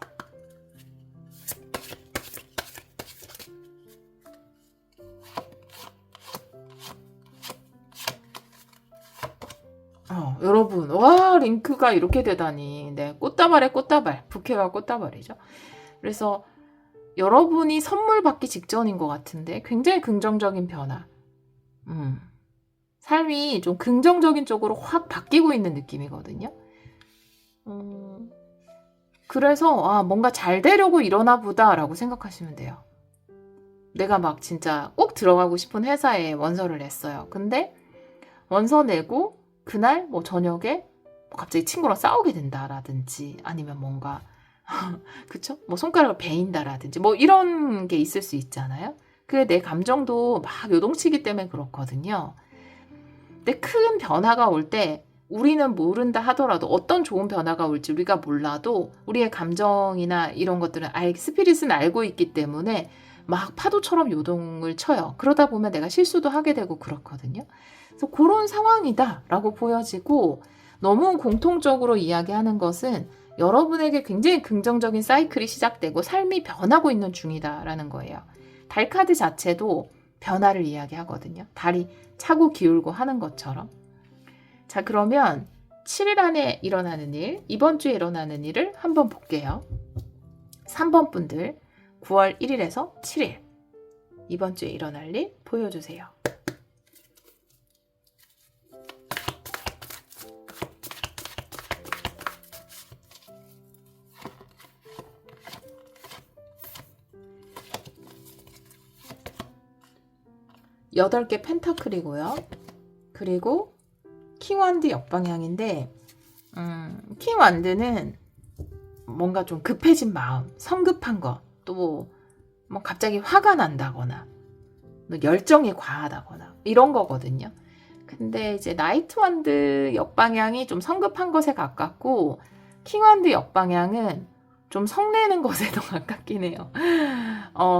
여러분, 와, 링크가 이렇게 되다니. 네, 꽃다발에 꽃다발, 부케가 꽃다발이죠. 그래서 여러분이 선물 받기 직전인 것 같은데 굉장히 긍정적인 변화. 삶이 좀 긍정적인 쪽으로 확 바뀌고 있는 느낌이거든요. 그래서 뭔가 잘 되려고 이러나 보다라고 생각하시면 돼요. 내가 막 진짜 꼭 들어가고 싶은 회사에 원서를 냈어요. 근데 원서 내고 그날 뭐 저녁에 갑자기 친구랑 싸우게 된다라든지 아니면 뭔가 그쵸? 뭐 손가락을 베인다라든지 뭐 이런 게 있을 수 있잖아요. 그게 내 감정도 막 요동치기 때문에 그렇거든요. 근데 큰 변화가 올 때 우리는 모른다 하더라도 어떤 좋은 변화가 올지 우리가 몰라도 우리의 감정이나 이런 것들은 스피릿은 알고 있기 때문에 막 파도처럼 요동을 쳐요. 그러다 보면 내가 실수도 하게 되고 그렇거든요. 그래서 그런 상황이다라고 보여지고 너무 공통적으로 이야기하는 것은 여러분에게 굉장히 긍정적인 사이클이 시작되고 삶이 변하고 있는 중이다라는 거예요. 달 카드 자체도 변화를 이야기하거든요. 달이 차고 기울고 하는 것처럼. 자, 그러면 7일 안에 일어나는 일, 이번 주에 일어나는 일을 한번 볼게요. 3번 분들 9월 1일에서 7일 이번 주에 일어날 일 보여주세요. 여덟 개 펜타클이고요. 그리고 킹완드 역방향인데 킹완드는 뭔가 좀 급해진 마음, 성급한 거, 또 뭐 갑자기 화가 난다거나 열정이 과하다거나 이런 거거든요. 근데 이제 나이트완드 역방향이 좀 성급한 것에 가깝고 킹완드 역방향은 좀 성내는 것에 더 가깝긴 해요.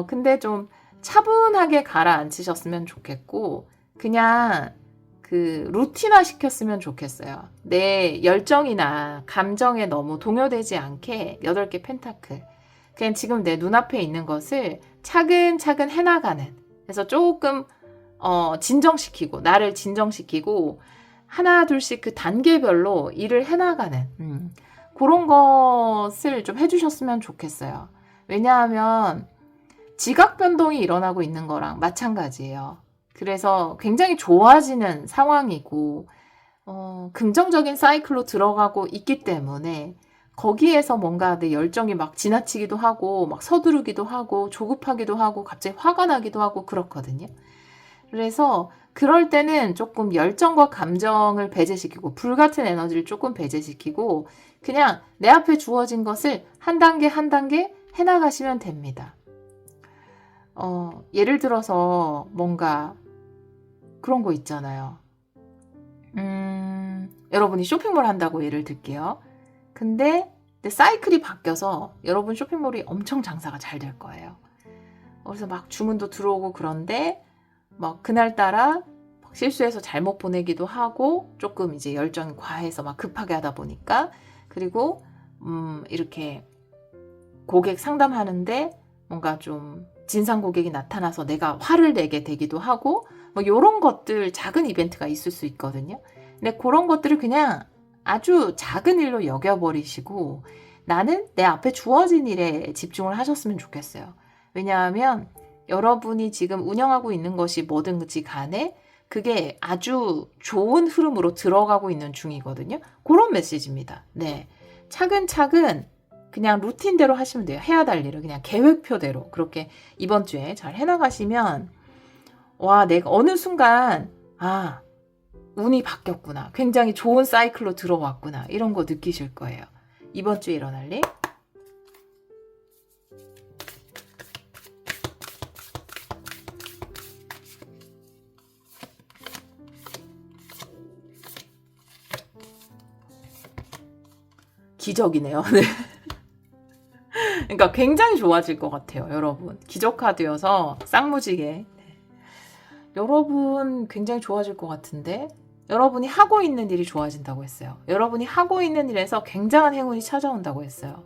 근데 좀 차분하게 가라앉히셨으면 좋겠고 그냥 그 루틴화 시켰으면 좋겠어요. 내 열정이나 감정에 너무 동요되지 않게 8개 펜타클 그냥 지금 내 눈앞에 있는 것을 차근차근 해나가는 그래서 조금 진정시키고 나를 진정시키고 하나 둘씩 그 단계별로 일을 해나가는 그런 것을 좀 해주셨으면 좋겠어요. 왜냐하면 지각 변동이 일어나고 있는 거랑 마찬가지예요. 그래서 굉장히 좋아지는 상황이고 긍정적인 사이클로 들어가고 있기 때문에 거기에서 뭔가 내 열정이 막 지나치기도 하고 막 서두르기도 하고 조급하기도 하고 갑자기 화가 나기도 하고 그렇거든요. 그래서 그럴 때는 조금 열정과 감정을 배제시키고 불같은 에너지를 조금 배제시키고 그냥 내 앞에 주어진 것을 한 단계 한 단계 해나가시면 됩니다. 예를 들어서 뭔가 그런 거 있잖아요. 여러분이 쇼핑몰 한다고 예를 들게요. 근데 사이클이 바뀌어서 여러분 쇼핑몰이 엄청 장사가 잘 될 거예요. 그래서 막 주문도 들어오고 그런데 막 그날따라 실수해서 잘못 보내기도 하고 조금 이제 열정이 과해서 막 급하게 하다 보니까 그리고 이렇게 고객 상담하는데 뭔가 좀 진상 고객이 나타나서 내가 화를 내게 되기도 하고 뭐 이런 것들 작은 이벤트가 있을 수 있거든요. 근데 그런 것들을 그냥 아주 작은 일로 여겨버리시고 나는 내 앞에 주어진 일에 집중을 하셨으면 좋겠어요. 왜냐하면 여러분이 지금 운영하고 있는 것이 뭐든지 간에 그게 아주 좋은 흐름으로 들어가고 있는 중이거든요. 그런 메시지입니다. 네. 차근차근 그냥 루틴대로 하시면 돼요. 해야 될 일을 그냥 계획표대로 그렇게 이번 주에 잘 해나가시면 와, 내가 어느 순간 운이 바뀌었구나. 굉장히 좋은 사이클로 들어왔구나. 이런 거 느끼실 거예요. 이번 주에 일어날 일. 기적이네요. 네. 그러니까 굉장히 좋아질 것 같아요, 여러분. 기적 카드여서 쌍무지개. 네. 여러분 굉장히 좋아질 것 같은데 여러분이 하고 있는 일이 좋아진다고 했어요. 여러분이 하고 있는 일에서 굉장한 행운이 찾아온다고 했어요.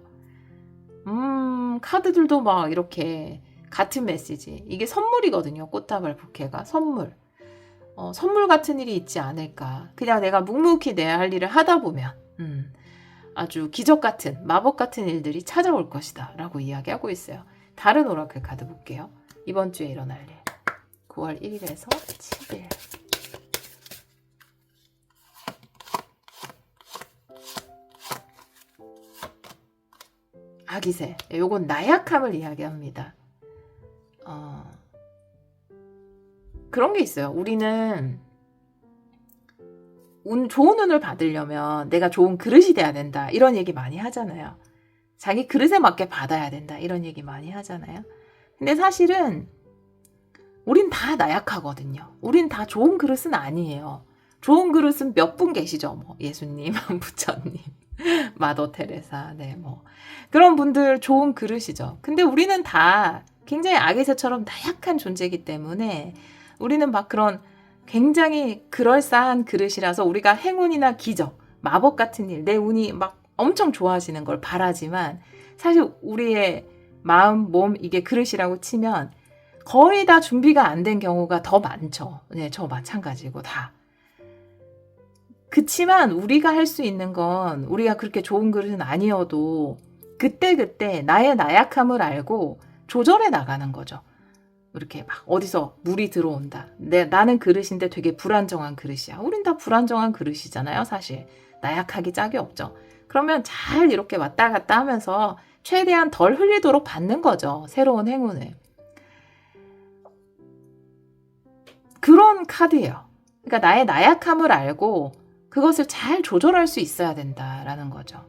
카드들도 막 이렇게 같은 메시지. 이게 선물이거든요. 꽃다발 부케가 선물. 선물 같은 일이 있지 않을까. 그냥 내가 묵묵히 내 할 일을 하다 보면 아주 기적 같은 마법 같은 일들이 찾아올 것이다 라고 이야기하고 있어요. 다른 오라클 카드 볼게요. 이번 주에 일어날 일. 9월 1일에서 7일. 아기새. 요건 나약함을 이야기합니다. 그런 게 있어요. 우리는 좋은 운을 받으려면 내가 좋은 그릇이 돼야 된다. 이런 얘기 많이 하잖아요. 자기 그릇에 맞게 받아야 된다. 이런 얘기 많이 하잖아요. 근데 사실은 우린 다 나약하거든요. 우린 다 좋은 그릇은 아니에요. 좋은 그릇은 몇 분 계시죠. 뭐 예수님, 부처님, 마더 테레사, 네, 뭐 그런 분들 좋은 그릇이죠. 근데 우리는 다 굉장히 아기새처럼 나약한 존재이기 때문에 우리는 막 그런 굉장히 그럴싸한 그릇이라서 우리가 행운이나 기적, 마법 같은 일, 내 운이 막 엄청 좋아지는 걸 바라지만 사실 우리의 마음, 몸 이게 그릇이라고 치면 거의 다 준비가 안 된 경우가 더 많죠. 네, 저 마찬가지고 다. 그치만 우리가 할 수 있는 건 우리가 그렇게 좋은 그릇은 아니어도 그때그때 나의 나약함을 알고 조절해 나가는 거죠. 이렇게 막 어디서 물이 들어온다. 나는 그릇인데 되게 불안정한 그릇이야. 우린 다 불안정한 그릇이잖아요. 사실 나약하기 짝이 없죠. 그러면 잘 이렇게 왔다 갔다 하면서 최대한 덜 흘리도록 받는 거죠. 새로운 행운을. 그런 카드예요. 그러니까 나의 나약함을 알고 그것을 잘 조절할 수 있어야 된다라는 거죠.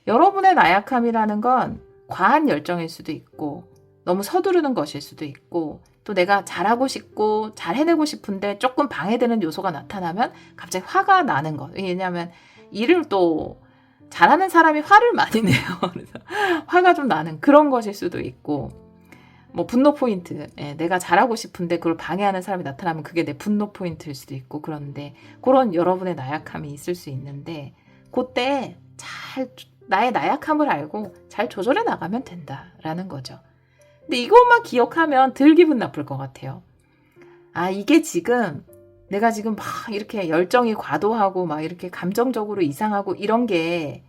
여러분의 나약함이라는 건 과한 열정일 수도 있고 너무 서두르는 것일 수도 있고 또 내가 잘하고 싶고 잘 해내고 싶은데 조금 방해되는 요소가 나타나면 갑자기 화가 나는 것. 왜냐하면 일을 또 잘하는 사람이 화를 많이 내요. 그래서 화가 좀 나는 그런 것일 수도 있고 뭐 분노 포인트. 내가 잘하고 싶은데 그걸 방해하는 사람이 나타나면 그게 내 분노 포인트일 수도 있고 그런데 그런 여러분의 나약함이 있을 수 있는데 그때 잘 나의 나약함을 알고 잘 조절해 나가면 된다라는 거죠. 근데 이것만 기억하면 덜 기분 나쁠 것 같아요. 이게 지금 내가 지금 막 이렇게 열정이 과도하고 막 이렇게 감정적으로 이상하고 이런 게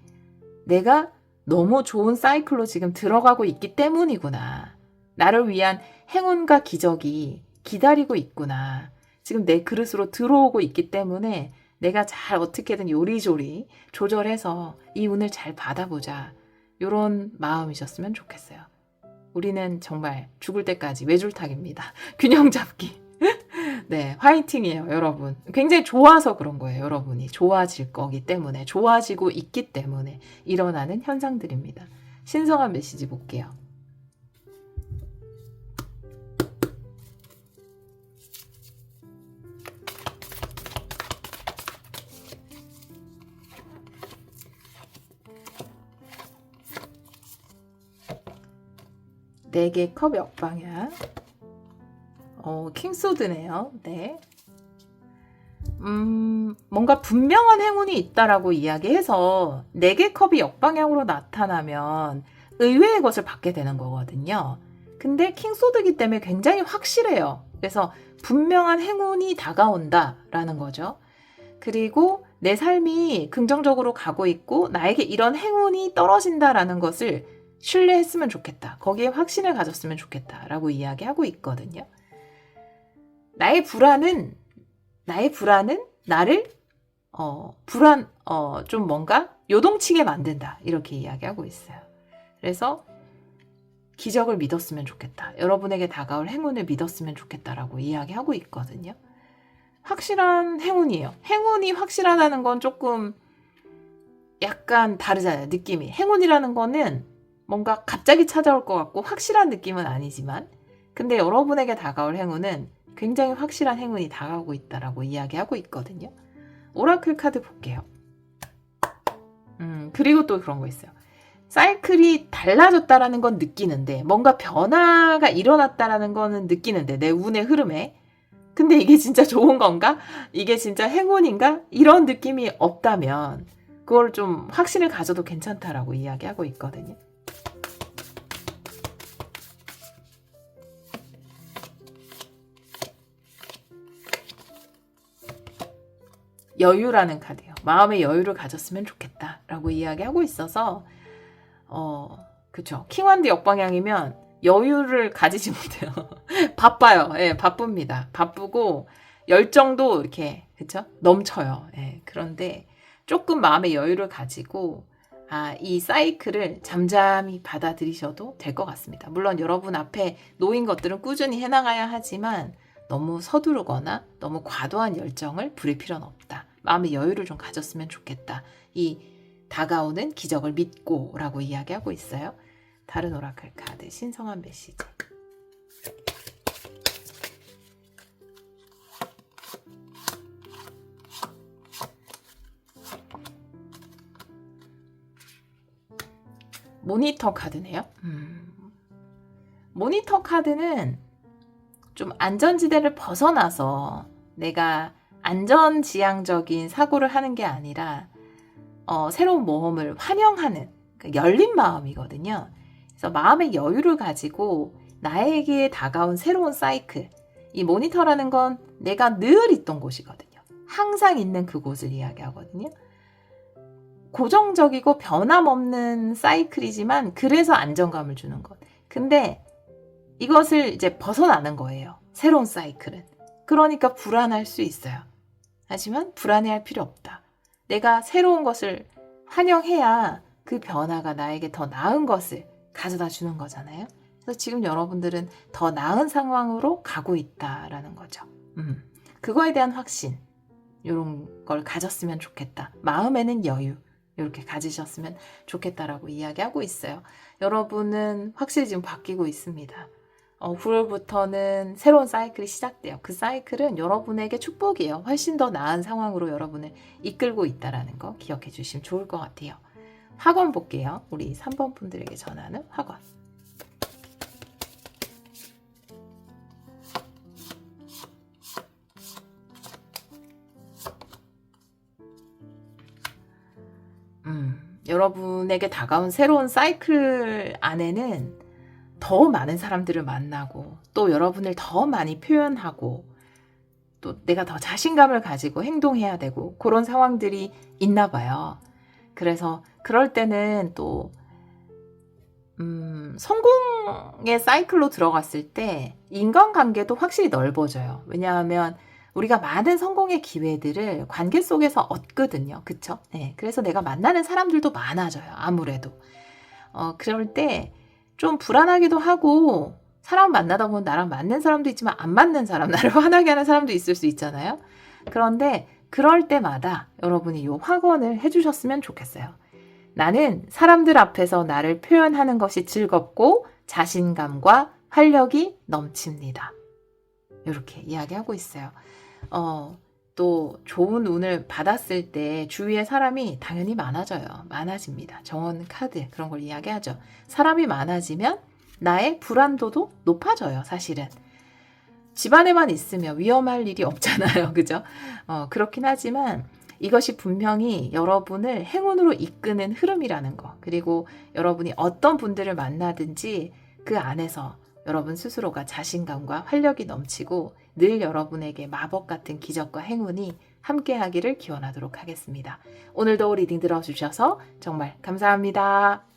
내가 너무 좋은 사이클로 지금 들어가고 있기 때문이구나. 나를 위한 행운과 기적이 기다리고 있구나. 지금 내 그릇으로 들어오고 있기 때문에 내가 잘 어떻게든 요리조리 조절해서 이 운을 잘 받아보자. 이런 마음이셨으면 좋겠어요. 우리는 정말 죽을 때까지 외줄타기입니다. 균형 잡기. 네, 화이팅이에요, 여러분. 굉장히 좋아서 그런 거예요, 여러분이. 좋아질 거기 때문에, 좋아지고 있기 때문에 일어나는 현상들입니다. 신성한 메시지 볼게요. 네 개 컵 역방향. 킹소드네요. 네. 뭔가 분명한 행운이 있다라고 이야기해서 4개 컵이 역방향으로 나타나면 의외의 것을 받게 되는 거거든요. 근데 킹소드기 때문에 굉장히 확실해요. 그래서 분명한 행운이 다가온다라는 거죠. 그리고 내 삶이 긍정적으로 가고 있고 나에게 이런 행운이 떨어진다라는 것을 신뢰했으면 좋겠다. 거기에 확신을 가졌으면 좋겠다라고 이야기하고 있거든요. 나의 불안은 나를 좀 뭔가 요동치게 만든다. 이렇게 이야기하고 있어요. 그래서 기적을 믿었으면 좋겠다. 여러분에게 다가올 행운을 믿었으면 좋겠다라고 이야기하고 있거든요. 확실한 행운이에요. 행운이 확실하다는 건 조금 약간 다르잖아요. 느낌이. 행운이라는 거는 뭔가 갑자기 찾아올 것 같고 확실한 느낌은 아니지만 근데 여러분에게 다가올 행운은 굉장히 확실한 행운이 다가오고 있다라고 이야기하고 있거든요. 오라클 카드 볼게요. 그리고 또 그런 거 있어요. 사이클이 달라졌다라는 건 느끼는데 뭔가 변화가 일어났다라는 거는 느끼는데 내 운의 흐름에 근데 이게 진짜 좋은 건가? 이게 진짜 행운인가? 이런 느낌이 없다면 그걸 좀 확신을 가져도 괜찮다라고 이야기하고 있거든요. 여유라는 카드예요. 마음의 여유를 가졌으면 좋겠다라고 이야기하고 있어서 그쵸. 킹완드 역방향이면 여유를 가지지 못해요. 바빠요. 예, 바쁩니다. 바쁘고 열정도 이렇게 그쵸? 넘쳐요. 예, 그런데 조금 마음의 여유를 가지고 이 사이클을 잠잠히 받아들이셔도 될 것 같습니다. 물론 여러분 앞에 놓인 것들은 꾸준히 해나가야 하지만 너무 서두르거나 너무 과도한 열정을 부릴 필요는 없다. 마음의 여유를 좀 가졌으면 좋겠다. 이 다가오는 기적을 믿고 라고 이야기하고 있어요. 다른 오라클 카드 신성한 메시지. 모니터 카드네요. 모니터 카드는 좀 안전지대를 벗어나서 내가 안전지향적인 사고를 하는 게 아니라 새로운 모험을 환영하는 열린 마음이거든요. 그래서 마음의 여유를 가지고 나에게 다가온 새로운 사이클. 이 모니터라는 건 내가 늘 있던 곳이거든요. 항상 있는 그곳을 이야기하거든요. 고정적이고 변함없는 사이클이지만 그래서 안정감을 주는 것. 근데 이것을 이제 벗어나는 거예요. 새로운 사이클은. 그러니까 불안할 수 있어요. 하지만 불안해할 필요 없다. 내가 새로운 것을 환영해야 그 변화가 나에게 더 나은 것을 가져다 주는 거잖아요. 그래서 지금 여러분들은 더 나은 상황으로 가고 있다라는 거죠. 그거에 대한 확신, 이런 걸 가졌으면 좋겠다. 마음에는 여유, 이렇게 가지셨으면 좋겠다라고 이야기하고 있어요. 여러분은 확실히 지금 바뀌고 있습니다. 9월부터는 새로운 사이클이 시작돼요. 그 사이클은 여러분에게 축복이에요. 훨씬 더 나은 상황으로 여러분을 이끌고 있다는 거 기억해 주시면 좋을 것 같아요. 학원 볼게요. 우리 3번 분들에게 전하는 학원. 여러분에게 다가온 새로운 사이클 안에는 더 많은 사람들을 만나고 또 여러분을 더 많이 표현하고 또 내가 더 자신감을 가지고 행동해야 되고 그런 상황들이 있나 봐요. 그래서 그럴 때는 또 성공의 사이클로 들어갔을 때 인간관계도 확실히 넓어져요. 왜냐하면 우리가 많은 성공의 기회들을 관계 속에서 얻거든요. 그쵸? 네, 그래서 내가 만나는 사람들도 많아져요. 아무래도. 그럴 때 좀 불안하기도 하고 사람 만나다 보면 나랑 맞는 사람도 있지만 안 맞는 사람, 나를 화나게 하는 사람도 있을 수 있잖아요. 그런데 그럴 때마다 여러분이 이 확언을 해주셨으면 좋겠어요. 나는 사람들 앞에서 나를 표현하는 것이 즐겁고 자신감과 활력이 넘칩니다. 이렇게 이야기하고 있어요. 또 좋은 운을 받았을 때 주위에 사람이 당연히 많아져요. 많아집니다. 정원 카드 그런 걸 이야기하죠. 사람이 많아지면 나의 불안도도 높아져요. 사실은. 집안에만 있으면 위험할 일이 없잖아요. 그죠? 그렇긴 하지만 이것이 분명히 여러분을 행운으로 이끄는 흐름이라는 거. 그리고 여러분이 어떤 분들을 만나든지 그 안에서 여러분 스스로가 자신감과 활력이 넘치고 늘 여러분에게 마법 같은 기적과 행운이 함께 하기를 기원하도록 하겠습니다. 오늘도 리딩 들어주셔서 정말 감사합니다.